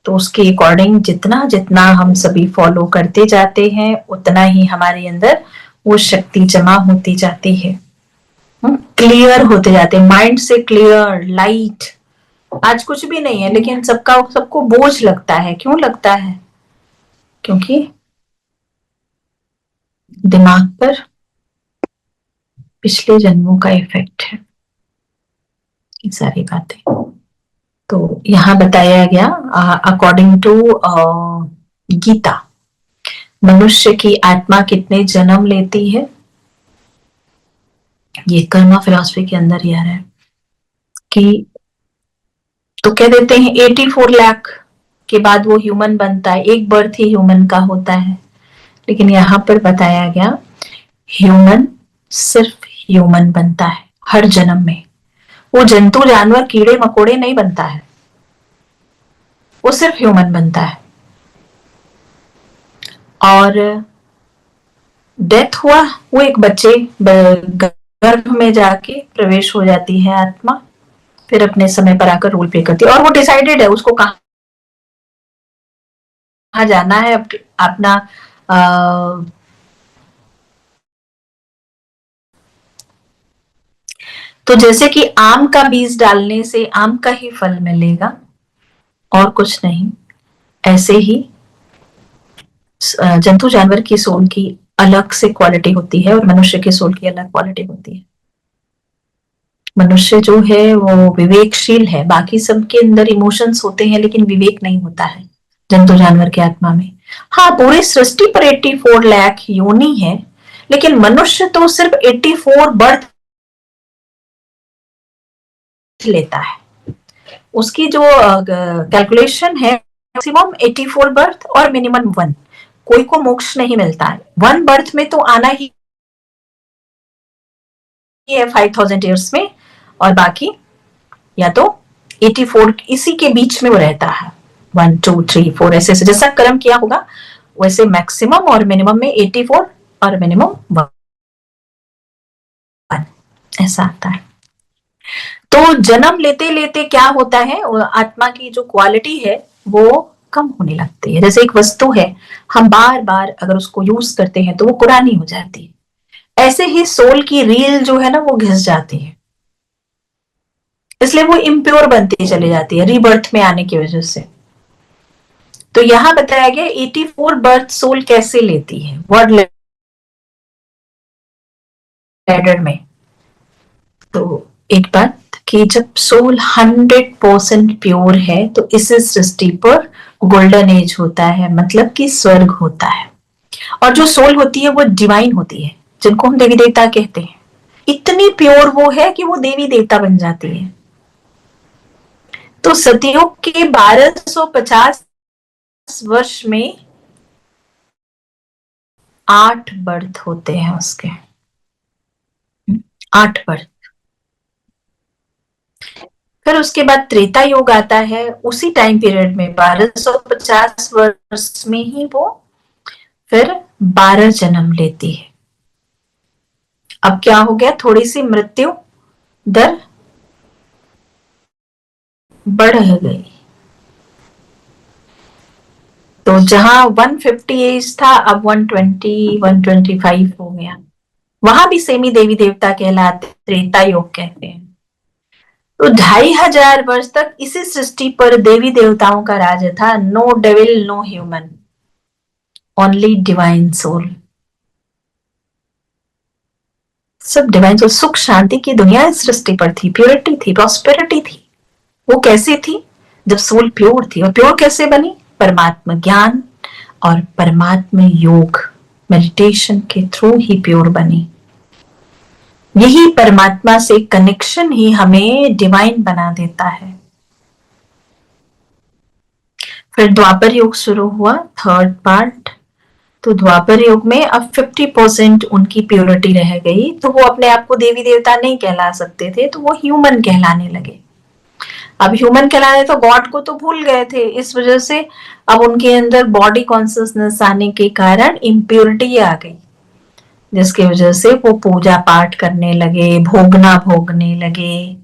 तो उसके अकॉर्डिंग जितना जितना हम सभी फॉलो करते जाते हैं उतना ही हमारे अंदर वो शक्ति जमा होती जाती है, क्लियर होते जाते हैं, माइंड से क्लियर, लाइट। आज कुछ भी नहीं है लेकिन सबको बोझ लगता है। क्यों लगता है? क्योंकि दिमाग पर पिछले जन्मों का इफेक्ट है ये सारी बातें। तो यहाँ बताया गया अकॉर्डिंग टू गीता, मनुष्य की आत्मा कितने जन्म लेती है, ये कर्मा फिलॉसफी के अंदर ही आ रहा है कि तो कह देते हैं 84 लाख के बाद वो ह्यूमन बनता है, एक बर्थ ही ह्यूमन का होता है। लेकिन यहाँ पर बताया गया ह्यूमन सिर्फ ह्यूमन बनता है हर जन्म में। वो जंतु जानवर कीड़े मकोड़े नहीं बनता है, वो सिर्फ ह्यूमन बनता है। और डेथ हुआ, वो एक बच्चे गर्भ में जाके प्रवेश हो जाती है आत्मा, फिर अपने समय पर आकर रोल प्ले करती है। और वो डिसाइडेड है उसको कहाँ जाना है, अपना तो जैसे कि आम का बीज डालने से आम का ही फल मिलेगा और कुछ नहीं, ऐसे ही जंतु जानवर की सोल की अलग से क्वालिटी होती है और मनुष्य की सोल की अलग क्वालिटी होती है। मनुष्य जो है वो विवेकशील है, बाकी सबके अंदर इमोशंस होते हैं लेकिन विवेक नहीं होता है जंतु जानवर के आत्मा में। हाँ, पूरी सृष्टि पर 84 लाख योनि है, लेकिन मनुष्य तो सिर्फ 84 बर्थ लेता है। उसकी जो कैलकुलेशन है मैक्सिमम 84 बर्थ और मिनिमम 1। कोई को मोक्ष नहीं मिलता है, 1 बर्थ में तो आना ही है 5000 ईयर्स में, और बाकी या तो 84 इसी के बीच में वो रहता है, 1 2 3 4 ऐसे ऐसे जैसा कर्म किया होगा वैसे मैक्सिमम और मिनिमम में 84 और मिनिमम 1 ऐसा आता है। तो जन्म लेते लेते क्या होता है, आत्मा की जो क्वालिटी है वो कम होने लगती है। जैसे एक वस्तु है, हम बार बार अगर उसको यूज करते हैं तो वो पुरानी हो जाती है, ऐसे ही सोल की रील जो है ना वो घिस जाती है, इसलिए वो इम्प्योर बनती चली जाती है रीबर्थ में आने की वजह से। तो यहां बताया गया 84 बर्थ सोल कैसे लेती है वर्ड लैडर में। तो एक बात कि जब सोल 100% प्योर है तो इस सृष्टि पर गोल्डन एज होता है, मतलब कि स्वर्ग होता है। और जो सोल होती है वो डिवाइन होती है, जिनको हम देवी देवता कहते हैं। इतनी प्योर वो है कि वो देवी देवता बन जाती है। तो सतयुग के 1250 वर्ष में 8 बर्थ होते हैं उसके, 8 बर्थ। फिर उसके बाद त्रेता युग आता है, उसी टाइम पीरियड में 1250 वर्ष में ही वो फिर 12 जन्म लेती है। अब क्या हो गया, थोड़ी सी मृत्यु दर बढ़ गई। तो जहां 150 एज था अब 120 125 हो गया। वहां भी सेमी देवी देवता कहलाते, त्रेता युग कहते हैं। तो 2500 वर्ष तक इसी सृष्टि पर देवी देवताओं का राज था। No devil no human, only divine soul. सब डिवाइन सोल, सुख शांति की दुनिया इस सृष्टि पर थी, प्योरिटी थी, प्रॉस्पेरिटी थी। वो कैसी थी, जब सोल प्योर थी। और प्योर कैसे बनी, परमात्मा ज्ञान और परमात्मा योग मेडिटेशन के थ्रू ही प्योर बनी। यही परमात्मा से कनेक्शन ही हमें डिवाइन बना देता है। फिर द्वापर युग शुरू हुआ, थर्ड पार्ट। तो द्वापर युग में अब 50% उनकी प्योरिटी रह गई, तो वो अपने आप को देवी देवता नहीं कहला सकते थे, तो वो ह्यूमन कहलाने लगे। अब ह्यूमन कहलाने, तो गॉड को तो भूल गए थे। इस वजह से अब उनके अंदर बॉडी कॉन्शियसनेस आने के कारण इम्प्योरिटी आ गई, जिसकी वजह से वो पूजा पाठ करने लगे, भोगना भोगने लगे,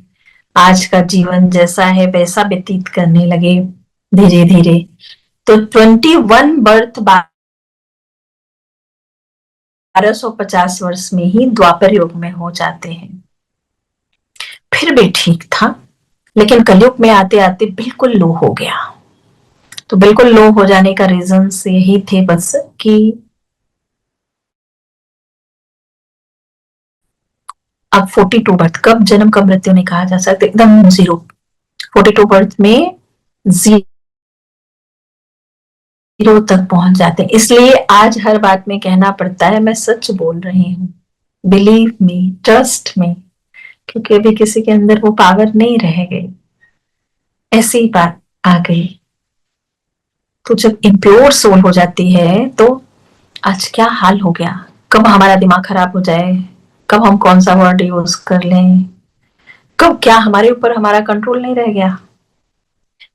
आज का जीवन जैसा है वैसा व्यतीत करने लगे धीरे धीरे। तो 21 बर्थ 1250 वर्ष में ही द्वापर युग में हो जाते हैं। फिर भी ठीक था, लेकिन कलयुग में आते आते बिल्कुल लो हो गया। तो बिल्कुल लो हो जाने का रीजन यही थे बस कि अब 42 बर्थ, कब जन्म कब मृत्यु नहीं कहा जा सकता, एकदम जीरो। 42 बर्थ में जीरो तक पहुंच जाते हैं। इसलिए आज हर बात में कहना पड़ता है मैं सच बोल रही हूँ, बिलीव मी, ट्रस्ट मी, क्योंकि अभी किसी के अंदर वो पावर नहीं रह गई, ऐसी बात आ गई। तो जब इम्प्योर सोल हो जाती है तो आज क्या हाल हो गया, कब हमारा दिमाग खराब हो जाए, कब हम कौन सा वर्ड यूज कर लें, कब क्या हमारे ऊपर हमारा कंट्रोल नहीं रह गया।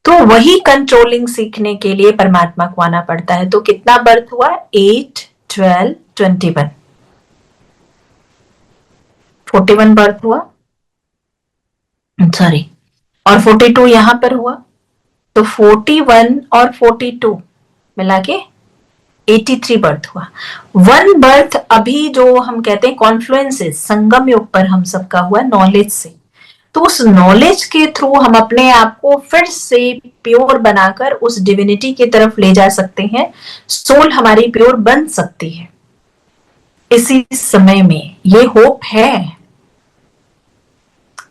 तो वही कंट्रोलिंग सीखने के लिए परमात्मा को आना पड़ता है। तो कितना बर्थ हुआ, 8 12 21, 41 बर्थ हुआ, सॉरी, और 42 यहां पर हुआ। तो 41 और 42 मिला के 83 बर्थ हुआ। 1 बर्थ अभी जो हम कहते हैं कॉन्फ्लुएंसेस, संगम योग पर हम सबका हुआ नॉलेज से। तो उस नॉलेज के थ्रू हम अपने आप को फिर से प्योर बनाकर उस डिविनिटी की तरफ ले जा सकते हैं। सोल हमारी प्योर बन सकती है। इसी समय में ये होप है।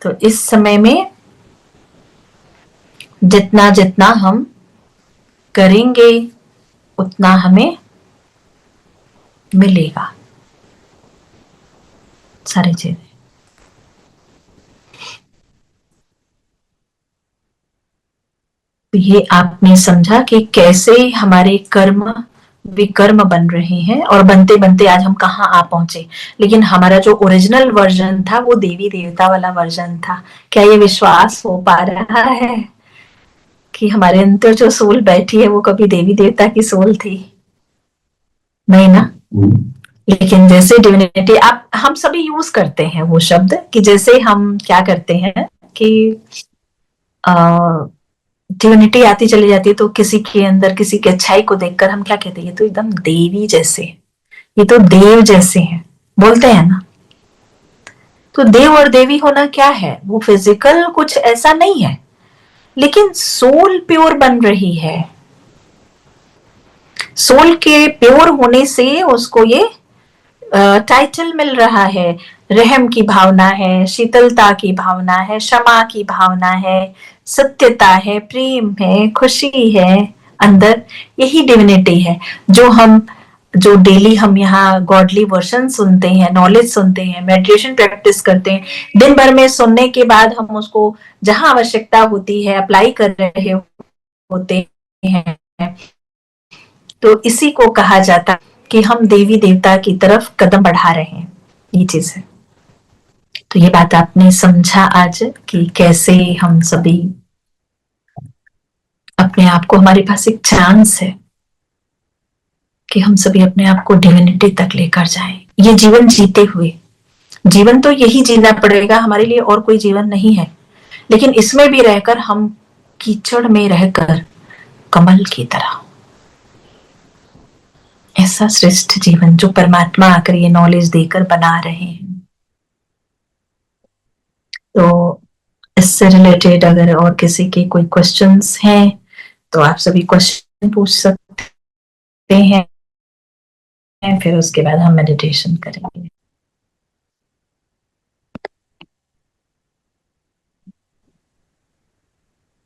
तो इस समय में जितना जितना हम करेंगे उतना हमें मिलेगा सारी चीजें। ये आपने समझा कि कैसे हमारे कर्म विकर्म बन रहे हैं और बनते बनते आज हम कहाँ आ पहुंचे। लेकिन हमारा जो ओरिजिनल वर्जन था वो देवी देवता वाला वर्जन था। क्या ये विश्वास हो पा रहा है कि हमारे अंदर जो सोल बैठी है वो कभी देवी देवता की सोल थी? नहीं ना। लेकिन जैसे डिविनिटी, आप हम सभी यूज करते हैं वो शब्द कि जैसे हम क्या करते हैं कि डिविनिटी आती चली जाती है तो किसी के अंदर किसी की अच्छाई को देखकर हम क्या कहते हैं, ये तो एकदम देवी जैसे, ये तो देव जैसे हैं, बोलते हैं ना। तो देव और देवी होना क्या है, वो फिजिकल कुछ ऐसा नहीं है, लेकिन सोल प्योर बन रही है। सोल के प्योर होने से उसको ये टाइटल मिल रहा है। रहम की भावना है, शीतलता की भावना है, क्षमा की भावना है, सत्यता है, प्रेम है, खुशी है अंदर। यही डिविनिटी है जो डेली हम यहाँ गॉडली वर्शन सुनते हैं, नॉलेज सुनते हैं, मेडिटेशन प्रैक्टिस करते हैं। दिन भर में सुनने के बाद हम उसको जहां आवश्यकता होती है अप्लाई कर रहे होते हैं। तो इसी को कहा जाता है कि हम देवी देवता की तरफ कदम बढ़ा रहे हैं। ये चीज है। तो ये बात आपने समझा आज कि कैसे हम सभी अपने आप को, हमारे पास एक चांस है कि हम सभी अपने आप को डिविनिटी तक लेकर जाएं। ये जीवन जीते हुए, जीवन तो यही जीना पड़ेगा, हमारे लिए और कोई जीवन नहीं है, लेकिन इसमें भी रहकर हम कीचड़ में रहकर कमल की तरह, ऐसा श्रेष्ठ जीवन जो परमात्मा आकर ये नॉलेज देकर बना रहे हैं। तो इससे रिलेटेड अगर और किसी के कोई क्वेश्चंस हैं तो आप सभी क्वेश्चन पूछ सकते हैं, फिर उसके बाद हम मेडिटेशन करेंगे।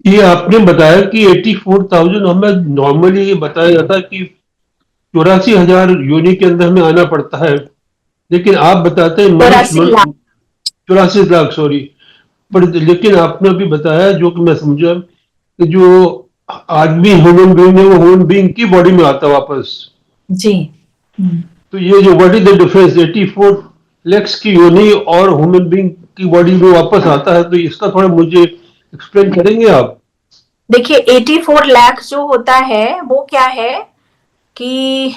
ये आपने बताया कि 84,000, हमें नॉर्मली ये बताया जाता है कि 84,000 योनि के अंदर हमें आना पड़ता है, लेकिन आप बताते हैं 84 लाख, सॉरी। पर लेकिन आपने अभी बताया, जो कि मैं समझा, कि जो आदमी ह्यूमन बीइंग है वो ह्यूमन बीइंग की बॉडी में आता है वापस जी। तो ये जो what is the difference 84 lakhs की योनि और ह्यूमन बीइंग की बॉडी में वापस आता है, तो इसका थोड़ा मुझे एक्सप्लेन करेंगे आप? देखिए 84 लाख जो होता है वो क्या है कि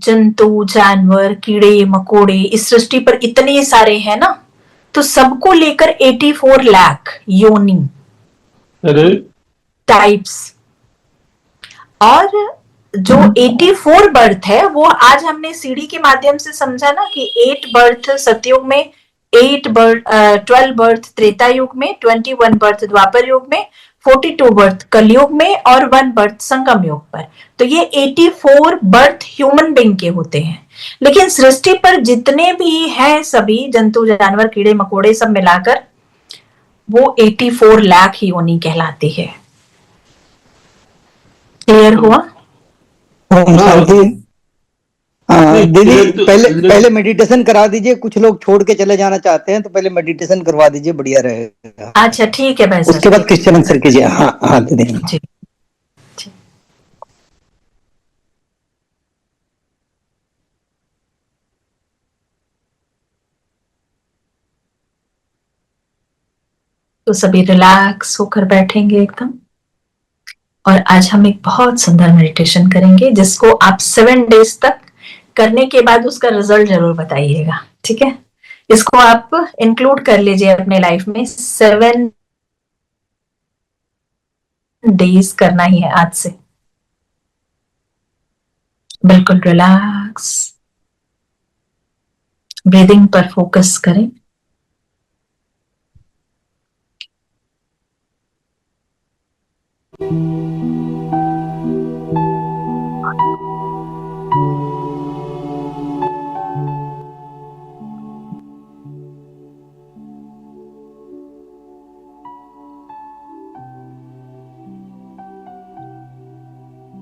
जंतु, जानवर, कीड़े मकोड़े इस सृष्टि पर इतने सारे हैं ना, तो सबको लेकर 84 लाख योनि टाइप्स। और जो 84 बर्थ है वो आज हमने सीढ़ी के माध्यम से समझा ना कि 8 बर्थ सतयुग में, 12 बर्थ त्रेता युग में, 21 बर्थ द्वापर युग में, 42 बर्थ कलयुग में और 1 बर्थ संगम युग पर। तो ये 84 बर्थ ह्यूमन बीइंग के होते हैं। लेकिन सृष्टि पर जितने भी हैं सभी जंतु, जानवर, कीड़े मकोड़े सब मिलाकर वो 84 लाख ही योनि कहलाती है। क्लियर हुआ? दीदी पहले मेडिटेशन करा दीजिए, कुछ लोग छोड़ के चले जाना चाहते हैं, तो पहले मेडिटेशन करवा दीजिए, बढ़िया रहेगा। अच्छा ठीक है भाई, उसके बाद क्वेश्चन आंसर कीजिए। हाँ हाँ दीदी जी। तो सभी रिलैक्स होकर बैठेंगे एकदम, और आज हम एक बहुत सुंदर मेडिटेशन करेंगे जिसको आप 7 डेज तक करने के बाद उसका रिजल्ट जरूर बताइएगा, ठीक है? इसको आप इंक्लूड कर लीजिए अपने लाइफ में। 7 डेज करना ही है आज से। बिल्कुल रिलैक्स, ब्रीदिंग पर फोकस करें।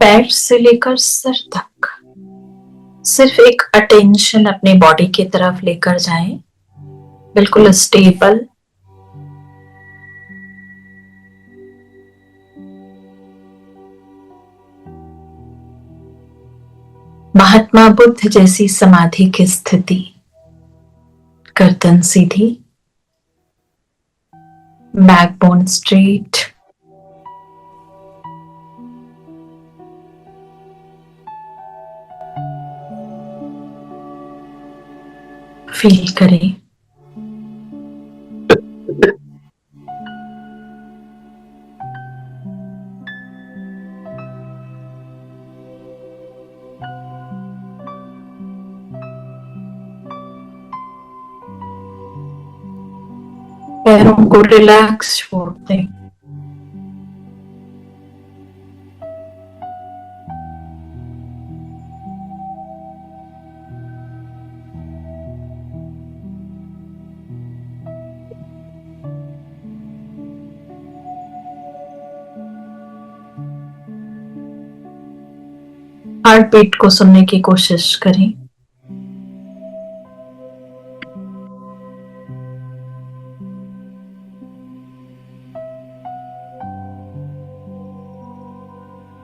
पैर से लेकर सर तक सिर्फ एक अटेंशन अपने बॉडी की तरफ लेकर जाएं, बिल्कुल स्टेबल। महात्मा बुद्ध जैसी समाधि की स्थिति, गर्दन सीधी, बैकबोन स्ट्रेट, फील करें पैरों को रिलैक्स छोड़ दें। हार्ट बीट को सुनने की कोशिश करें।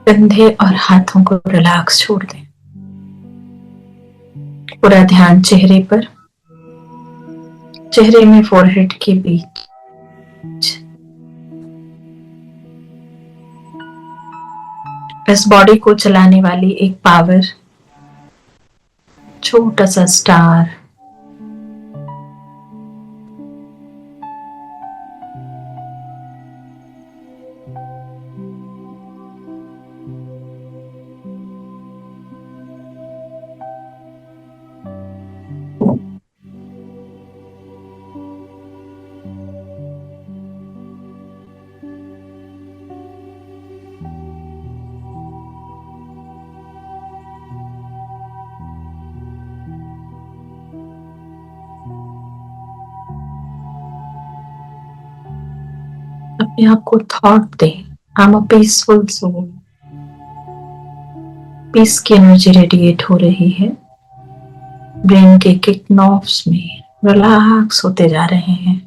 कंधे और हाथों को रिलैक्स छोड़ दें। पूरा ध्यान चेहरे पर, चेहरे में फोरहेड के बीच इस बॉडी को चलाने वाली एक पावर, छोटा सा स्टार अपने आप को थॉट दे, I am a peaceful soul. Peace की एनर्जी रेडिएट हो रही है, ब्रेन के किक नॉब्स में रिलैक्स होते जा रहे हैं।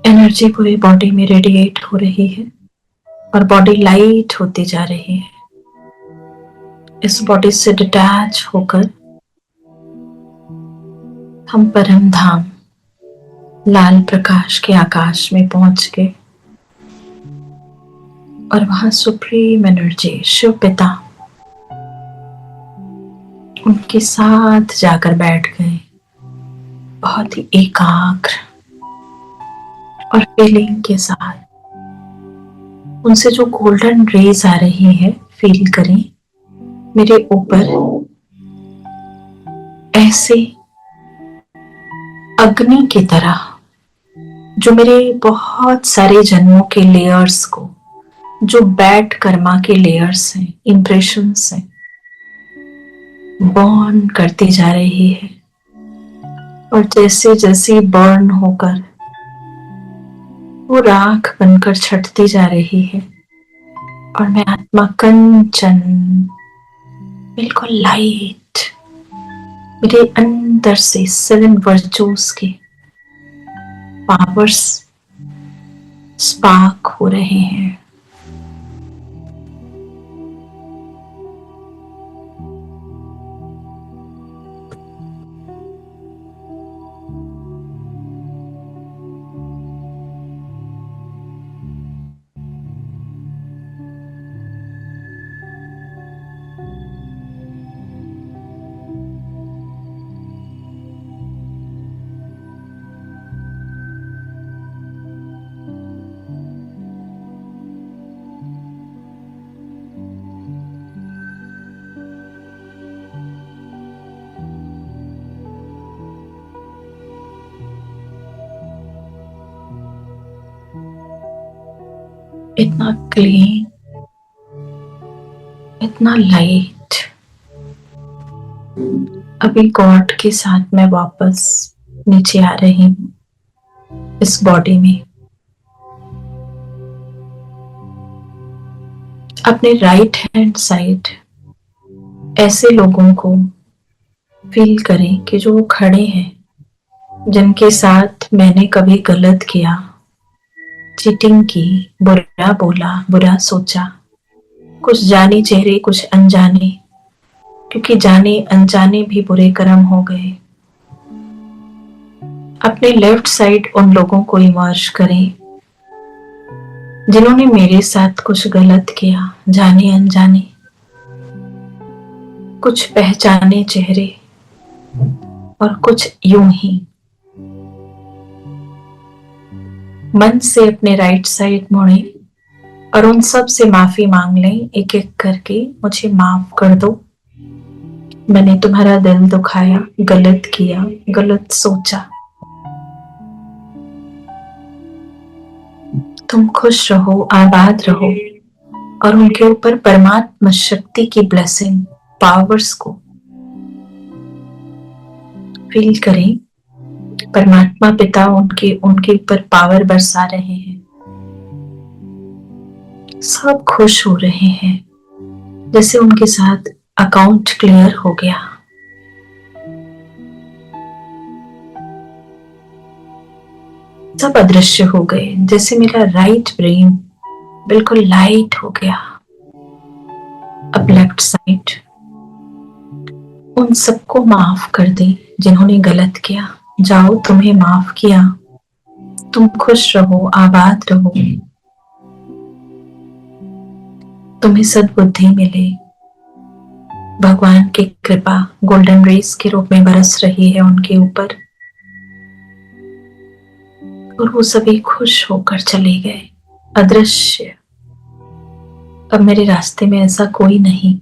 एनर्जी पूरी बॉडी में रेडिएट हो रही है और बॉडी लाइट होती जा रही है। इस बॉडी से डिटैच होकर हम परम धाम लाल प्रकाश के आकाश में पहुंच गए और वहां सुप्रीम एनर्जी शिव पिता उनके साथ जाकर बैठ गए, बहुत ही एकाग्र और फीलिंग के साथ। उनसे जो गोल्डन रेज आ रही है, फील करें मेरे ऊपर ऐसे अग्नि की तरह, जो मेरे बहुत सारे जन्मों के लेयर्स को, जो बैड कर्मा के लेयर्स हैं, इंप्रेशंस हैं, बर्न करती जा रही है। और जैसे जैसे बर्न होकर वो राख बनकर छटती जा रही है और मैं आत्मा कंचन बिल्कुल लाइट, मेरे अंदर से 7 वर्चूस के पावर्स स्पार्क हो रहे हैं। इतना क्लीन, इतना लाइट। अभी गॉड के साथ मैं वापस नीचे आ रही हूँ इस बॉडी में। अपने राइट हैंड साइड ऐसे लोगों को फील करें कि जो खड़े हैं, जिनके साथ मैंने कभी गलत किया, चीटिंग की, बुरा बोला, बुरा सोचा, कुछ जाने चेहरे कुछ अनजाने, क्योंकि जाने अनजाने भी बुरे कर्म हो गए। अपने लेफ्ट साइड उन लोगों को इमर्ज करें जिन्होंने मेरे साथ कुछ गलत किया, जाने अनजाने। कुछ पहचाने चेहरे और कुछ यूं ही। मन से अपने राइट साइड मुड़े और उन सब से माफी मांग लें एक एक करके। मुझे माफ कर दो, मैंने तुम्हारा दिल दुखाया, गलत किया, गलत सोचा। तुम खुश रहो, आबाद रहो और उनके ऊपर परमात्मा शक्ति की ब्लेसिंग, पावर्स को फील करें। परमात्मा पिता उनके ऊपर पावर बरसा रहे हैं। सब खुश हो रहे हैं, जैसे उनके साथ अकाउंट क्लियर हो गया। सब अदृश्य हो गए, जैसे मेरा राइट ब्रेन बिल्कुल लाइट हो गया। अब लेफ्ट साइड उन सबको माफ कर दे जिन्होंने गलत किया। जाओ, तुम्हें माफ किया। तुम खुश रहो, आबाद रहो। तुम्हें सद्बुद्धि मिले। भगवान की कृपा गोल्डन रेस के रूप में बरस रही है उनके ऊपर और वो सभी खुश होकर चले गए, अदृश्य। अब मेरे रास्ते में ऐसा कोई नहीं।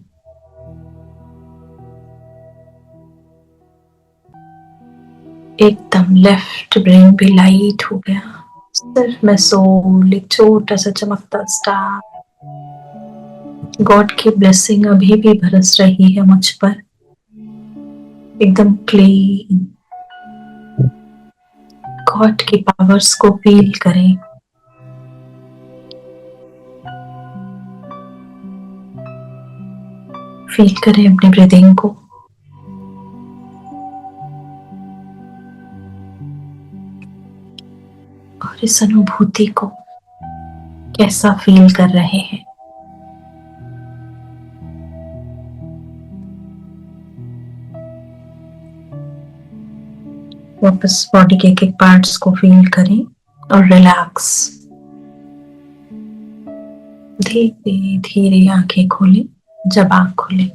एकदम लेफ्ट ब्रेन भी लाइट हो गया। सिर्फ मैं सोल, एक छोटा सा चमकता स्टार। गॉड की ब्लेसिंग अभी भी बरस रही है मुझ पर, एकदम क्लीन। गॉड की पावर्स को फील करें। फील करें अपनी ब्रीदिंग को। और इस अनुभूति को कैसा फील कर रहे हैं। वापस बॉडी के एक पार्ट्स को फील करें और रिलैक्स। धीरे धीरे आंखें खोलें। जब आंख खोलें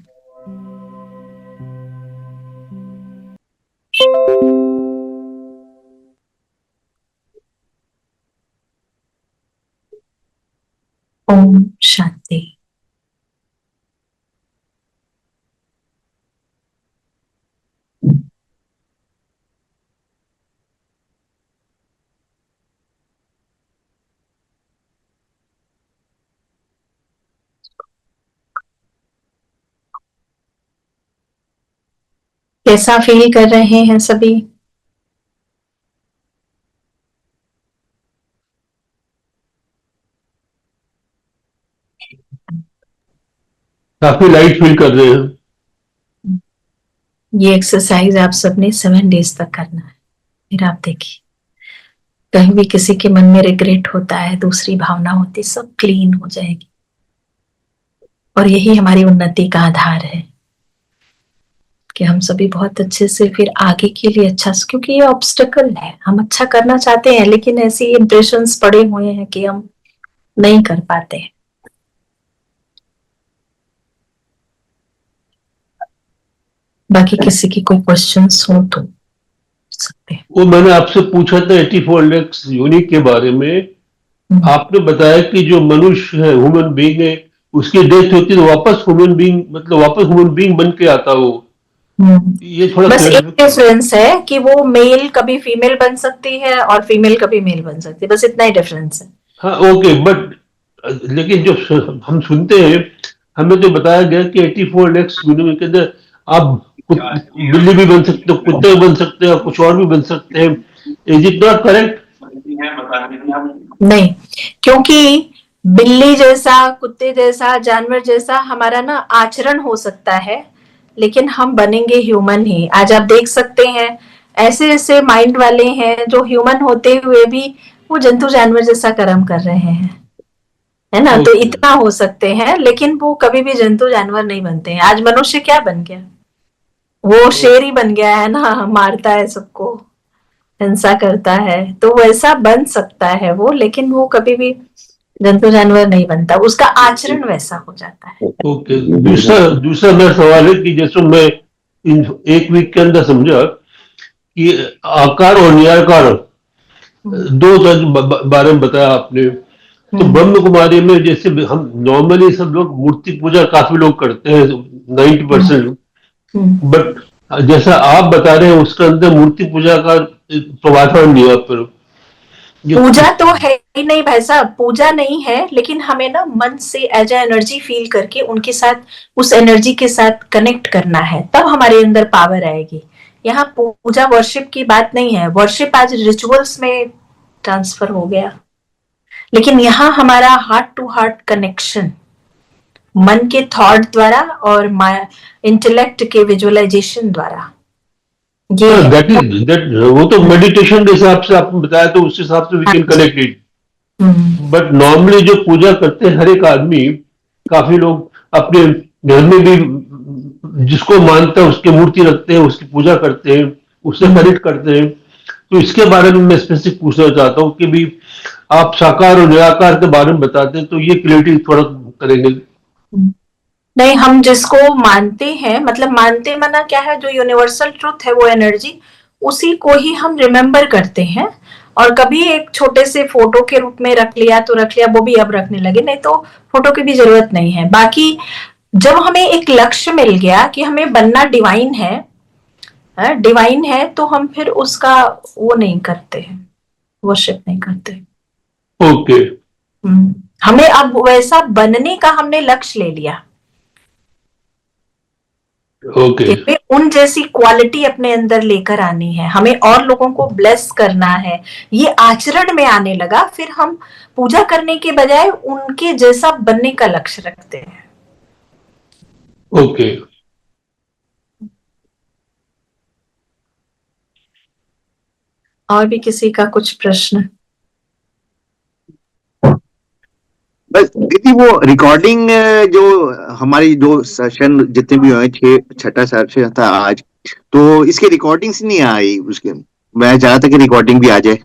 ओम शांति। कैसा फील कर रहे हैं सभी? काफी लाइट फील कर रहे हैं। ये एक्सरसाइज आप सबने 7 डेज तक करना है। फिर आप देखिए, कहीं भी किसी के मन में रिग्रेट होता है, दूसरी भावना होती, सब क्लीन हो जाएगी। और यही हमारी उन्नति का आधार है कि हम सभी बहुत अच्छे से फिर आगे के लिए अच्छा, क्योंकि ये ऑब्स्टेकल है। हम अच्छा करना चाहते हैं लेकिन ऐसी इम्प्रेशंस पड़े हुए हैं कि हम नहीं कर पाते हैं। बाकी किसी की कोई क्वेश्चंस हो तो सकते हैं। वो मैंने आपसे पूछा था 84 लाख यूनिक के बारे में। आपने बताया कि जो मनुष्य है, ह्यूमन बीइंग है, उसकी डेथ होती है तो वापस ह्यूमन बीइंग, मतलब वापस ह्यूमन बीइंग बन के आता हो। ये थोड़ा बस एक डिफरेंस है कि वो मेल कभी फीमेल बन सकती है और फीमेल कभी मेल बन सकती है, बस इतना ही डिफरेंस है। हाँ ओके, बट लेकिन जो हम सुनते हैं, हमें तो बताया गया कि 84 लाख यूनिक के अंदर आप बिल्ली भी बन सकते हो, कुत्ते भी बन सकते हैं और कुछ और भी बन सकते हैं। Is it not correct? नहीं, क्योंकि बिल्ली जैसा, कुत्ते जैसा, जानवर जैसा हमारा ना आचरण हो सकता है, लेकिन हम बनेंगे ह्यूमन ही। आज आप देख सकते हैं ऐसे ऐसे माइंड वाले हैं जो ह्यूमन होते हुए भी वो जंतु जानवर जैसा कर्म कर रहे हैं। है ना। तो Okay. इतना हो सकते हैं, लेकिन वो कभी भी जंतु जानवर नहीं बनते हैं। आज मनुष्य क्या बन गया, वो शेर ही बन गया है ना, मारता है सबको, हिंसा करता है। तो वैसा बन सकता है वो, लेकिन वो कभी भी जंतु जानवर नहीं बनता, उसका आचरण वैसा हो जाता है। ओके, दूसरा मेरा सवाल है कि जैसे मैं एक वीक के अंदर समझा कि आकार और निराकार दो बारे में बताया आपने। तो ब्रह्म कुमारी में जैसे हम नॉर्मली सब लोग मूर्ति पूजा काफी लोग करते हैं 90%, बट जैसा आप बता रहे हैं उसके अंदर मूर्ति पूजा का प्रावधान नहीं है। पर पूजा तो है ही नहीं भाई साहब, पूजा नहीं है, लेकिन हमें ना मन से एज ए एनर्जी फील करके उनके साथ, उस एनर्जी के साथ कनेक्ट करना है, तब हमारे अंदर पावर आएगी। यहाँ पूजा वर्शिप की बात नहीं है, वर्शिप आज रिचुअल्स में ट्रांसफर हो गया, लेकिन यहाँ हमारा हार्ट टू हार्ट कनेक्शन मन के थॉट द्वारा और इंटेलेक्ट के विजुअलाइजेशन द्वारा, ये वो तो मेडिटेशन के हिसाब से आपने बताया, तो उस हिसाब से we can connect it. But normally जो पूजा करते हैं हर एक आदमी, काफी लोग अपने घर में भी जिसको मानता है उसकी मूर्ति रखते हैं, उसकी पूजा करते हैं, उससे कनेक्ट करते हैं। तो इसके बारे में मैं स्पेसिफिक पूछना चाहता हूँ कि भी आप साकार और निराकार के बारे में बताते हैं, तो ये क्लियरिटी थोड़ा करेंगे। नहीं, हम जिसको मानते हैं, मतलब मानते माना क्या है, जो यूनिवर्सल ट्रुथ है वो एनर्जी, उसी को ही हम रिमेम्बर करते हैं। और कभी एक छोटे से फोटो के रूप में रख लिया तो रख लिया, वो भी अब रखने लगे, नहीं तो फोटो की भी जरूरत नहीं है। बाकी जब हमें एक लक्ष्य मिल गया कि हमें बनना डिवाइन है, तो हम फिर उसका वो नहीं करते हैं, वर्शिप नहीं करते। ओके। हमें अब वैसा बनने का हमने लक्ष्य ले लिया। ओके। उन जैसी क्वालिटी अपने अंदर लेकर आनी है, हमें और लोगों को ब्लेस करना है, ये आचरण में आने लगा। फिर हम पूजा करने के बजाय उनके जैसा बनने का लक्ष्य रखते हैं। ओके। और भी किसी का कुछ प्रश्न? बस दीदी, वो रिकॉर्डिंग जो हमारी जो सेशन जितने भी हुए, छठा सेशन था आज, तो इसकी रिकॉर्डिंग्स नहीं आई उसके। मैं चाहता था कि रिकॉर्डिंग भी आ जाए।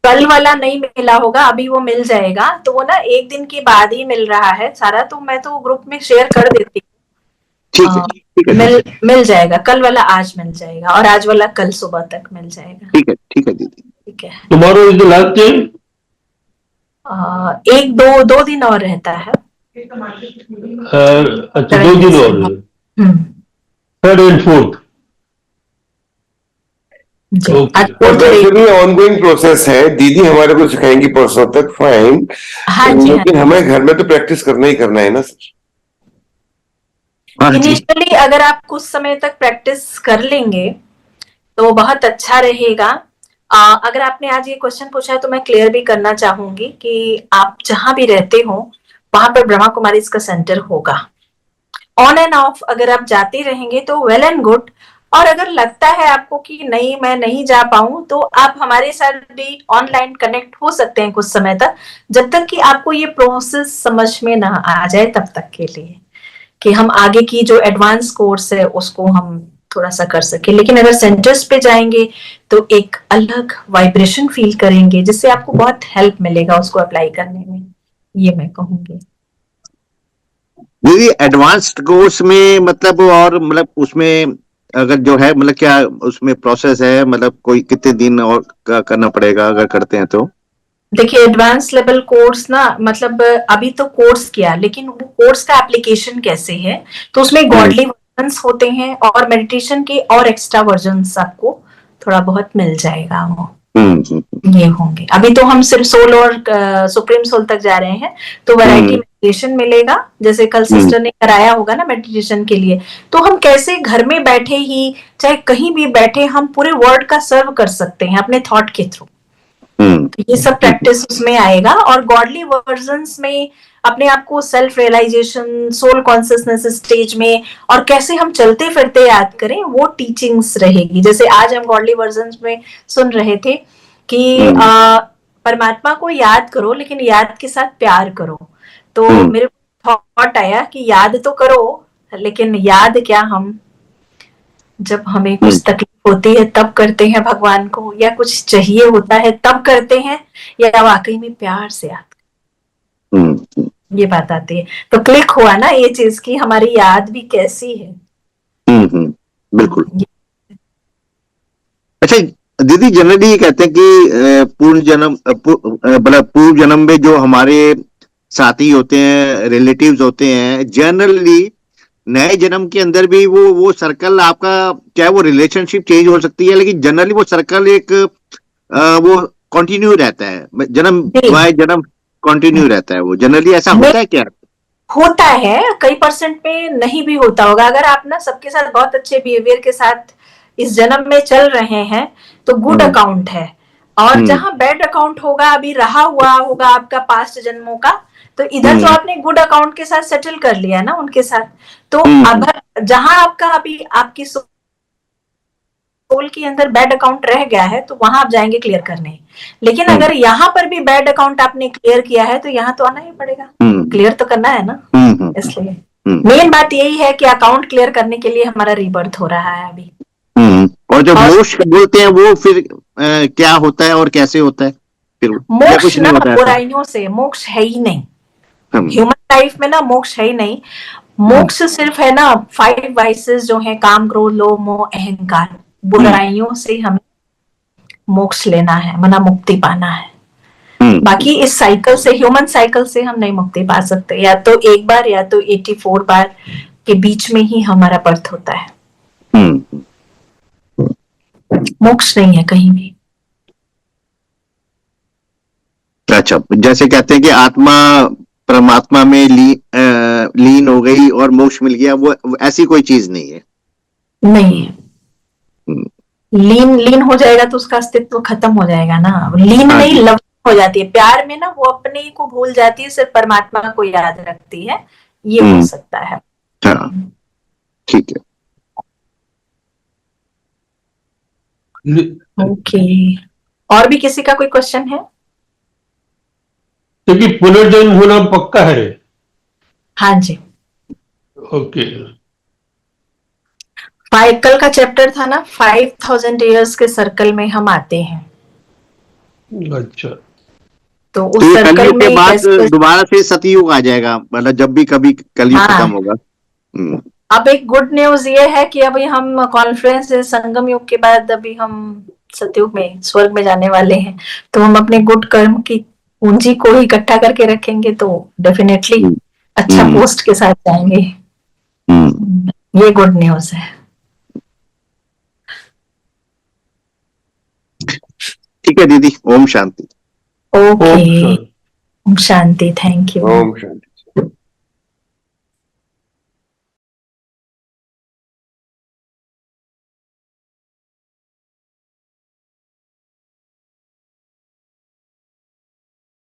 कल वाला नहीं मिला होगा, अभी वो मिल जाएगा। तो वो ना एक दिन के बाद ही मिल रहा है सारा, तो मैं तो ग्रुप में शेयर कर देती हूँ। ठीक है, मिल जाएगा। कल वाला आज मिल जाएगा, और आज वाला कल सुबह तक मिल जाएगा। ठीक है दीदी। ठीक है। Tomorrow is the last day. एक दो दिन और रहता है। अच्छा, 2 दिन और, 3rd and 4th। Ongoing process है। दीदी हमारे को सिखाएंगी परसों तक, फाइन। हाँ जी, लेकिन हमें घर में तो प्रैक्टिस करना ही करना है ना सर। इनिशियली अगर आप कुछ समय तक प्रैक्टिस कर लेंगे तो बहुत अच्छा रहेगा। अगर आपने आज ये क्वेश्चन पूछा है तो मैं क्लियर भी करना चाहूंगी कि आप जहां भी रहते हो वहां पर ब्रह्मा कुमारी का सेंटर होगा। ऑन एंड ऑफ अगर आप जाते रहेंगे तो वेल एंड गुड, और अगर लगता है आपको कि नहीं मैं नहीं जा पाऊं, तो आप हमारे साथ भी ऑनलाइन कनेक्ट हो सकते हैं कुछ समय तक, जब तक कि आपको ये प्रोसेस समझ में ना आ जाए, तब तक के लिए कि हम आगे की जो एडवांस कोर्स है उसको हम थोड़ा सा कर सके। लेकिन अगर सेंटर्स पे जाएंगे तो एक अलग वाइब्रेशन फील करेंगे, जिससे आपको बहुत हेल्प मिलेगा उसको अप्लाई करने में, ये मैं कहूंगी। दीदी एडवांस्ड कोर्स में मतलब, और मतलब उसमें अगर जो है मतलब क्या उसमें प्रोसेस है, मतलब कोई कितने दिन और करना पड़ेगा अगर करते हैं तो? देखिए, एडवांस लेवल कोर्स ना, मतलब अभी तो कोर्स किया, लेकिन वो कोर्स का एप्लीकेशन कैसे है, तो उसमें गॉडली वर्जन्स होते हैं और मेडिटेशन के और एक्स्ट्रा वर्जन्स आपको थोड़ा बहुत मिल जाएगा। वो ये होंगे। अभी तो हम सिर्फ सोल और सुप्रीम सोल तक जा रहे हैं, तो वैरायटी मेडिटेशन मिलेगा। जैसे कल सिस्टर ने कराया होगा ना मेडिटेशन के लिए, तो हम कैसे घर में बैठे ही, चाहे कहीं भी बैठे, हम पूरे वर्ल्ड का सर्व कर सकते हैं अपने थॉट के थ्रू। तो ये सब प्रैक्टिस उसमें आएगा। और गॉडली वर्जन्स में अपने आप को self realisation, soul consciousness stage में, और कैसे हम चलते फिरते याद करें, वो टीचिंग्स रहेगी। जैसे आज हम गॉडली वर्जन्स में सुन रहे थे कि परमात्मा को याद करो, लेकिन याद के साथ प्यार करो। तो मेरे थॉट आया कि याद तो करो, लेकिन याद क्या, हम जब हमें कुछ तकलीफ होती है तब करते हैं भगवान को, या कुछ चाहिए होता है तब करते हैं, या वाकई में प्यार से याद, ये बात आती है। तो क्लिक हुआ ना ये चीज की हमारी याद भी कैसी है। बिल्कुल। अच्छा दीदी, जनरली ये कहते हैं कि पूर्व जन्म में जो हमारे साथी होते हैं, रिलेटिव्स होते हैं, जनरली नए जन्म के अंदर भी वो सर्कल आपका, चाहे वो रिलेशनशिप चेंज हो सकती है, लेकिन जनरली वो सर्कल एक वो कंटिन्यू रहता है, जन्म बाय जन्म कंटिन्यू रहता है। वो जनरली ऐसा होता है क्या? होता है, कई परसेंट में नहीं भी होता होगा। अगर आप ना सबके साथ बहुत अच्छे बिहेवियर के साथ इस जन्म में चल रहे हैं तो गुड अकाउंट है, और जहां बैड अकाउंट होगा, अभी रहा हुआ होगा आपका पास्ट जन्मों का, तो इधर तो आपने गुड अकाउंट के साथ सेटल कर लिया ना उनके साथ। तो अब जहां आपका अभी आपकी सोल के अंदर बैड अकाउंट रह गया है, तो वहां आप जाएंगे क्लियर करने। लेकिन अगर यहाँ पर भी बैड अकाउंट आपने क्लियर किया है, तो यहाँ तो आना ही पड़ेगा, क्लियर तो करना है ना। इसलिए मेन बात यही है कि अकाउंट क्लियर करने के लिए हमारा रीबर्थ हो रहा है अभी। और जब मोक्ष बोलते हैं वो फिर क्या होता है और कैसे होता है? फिर मोक्ष ना बुराइयों से, मोक्ष है ही नहीं ह्यूमन लाइफ में ना, मोक्ष है ही नहीं। मोक्ष सिर्फ है ना 5 वाइसेस जो है, काम, क्रोध, लोभ, मोह, अहंकार, बुराइयों से हमें मोक्ष लेना है, मना मुक्ति पाना है। बाकी इस साइकिल से, ह्यूमन साइकिल से हम नहीं मुक्ति पा सकते, या तो एक बार या तो 84 बार के बीच में ही हमारा बर्थ होता है। मोक्ष नहीं है कहीं भी। अच्छा, जैसे कहते हैं कि आत्मा परमात्मा में लीन हो गई और मोक्ष मिल गया, वो ऐसी कोई चीज नहीं है। नहीं है। लीन हो जाएगा तो उसका अस्तित्व खत्म हो जाएगा ना। लीन नहीं, लव हो जाती है। प्यार में ना वो अपने को भूल जाती है, सिर्फ परमात्मा को याद रखती है, ये हो सकता है। ठीक है, ओके। और भी किसी का कोई क्वेश्चन है? क्योंकि पुनर्जन्म होना पक्का है। हाँ जी। ओके। कल का चैप्टर था ना, 5000 ईयर्स के सर्कल में हम आते हैं। अच्छा, तो उस सर्कल में के बाद दोबारा से सतयुग आ जाएगा, मतलब जब भी कभी कलयुग खत्म होगा। अब एक गुड न्यूज ये है कि अभी हम कॉन्फ्रेंस संगम युग के बाद अभी हम सतयुग में, स्वर्ग में जाने वाले हैं। तो हम अपने गुड कर्म की पूंजी को इकट्ठा करके रखेंगे तो डेफिनेटली अच्छा पोस्ट के साथ जाएंगे। ये गुड न्यूज है। ठीक है दीदी, ओम शांति। ओके, ओम शांति। Thank you. ओम शांति।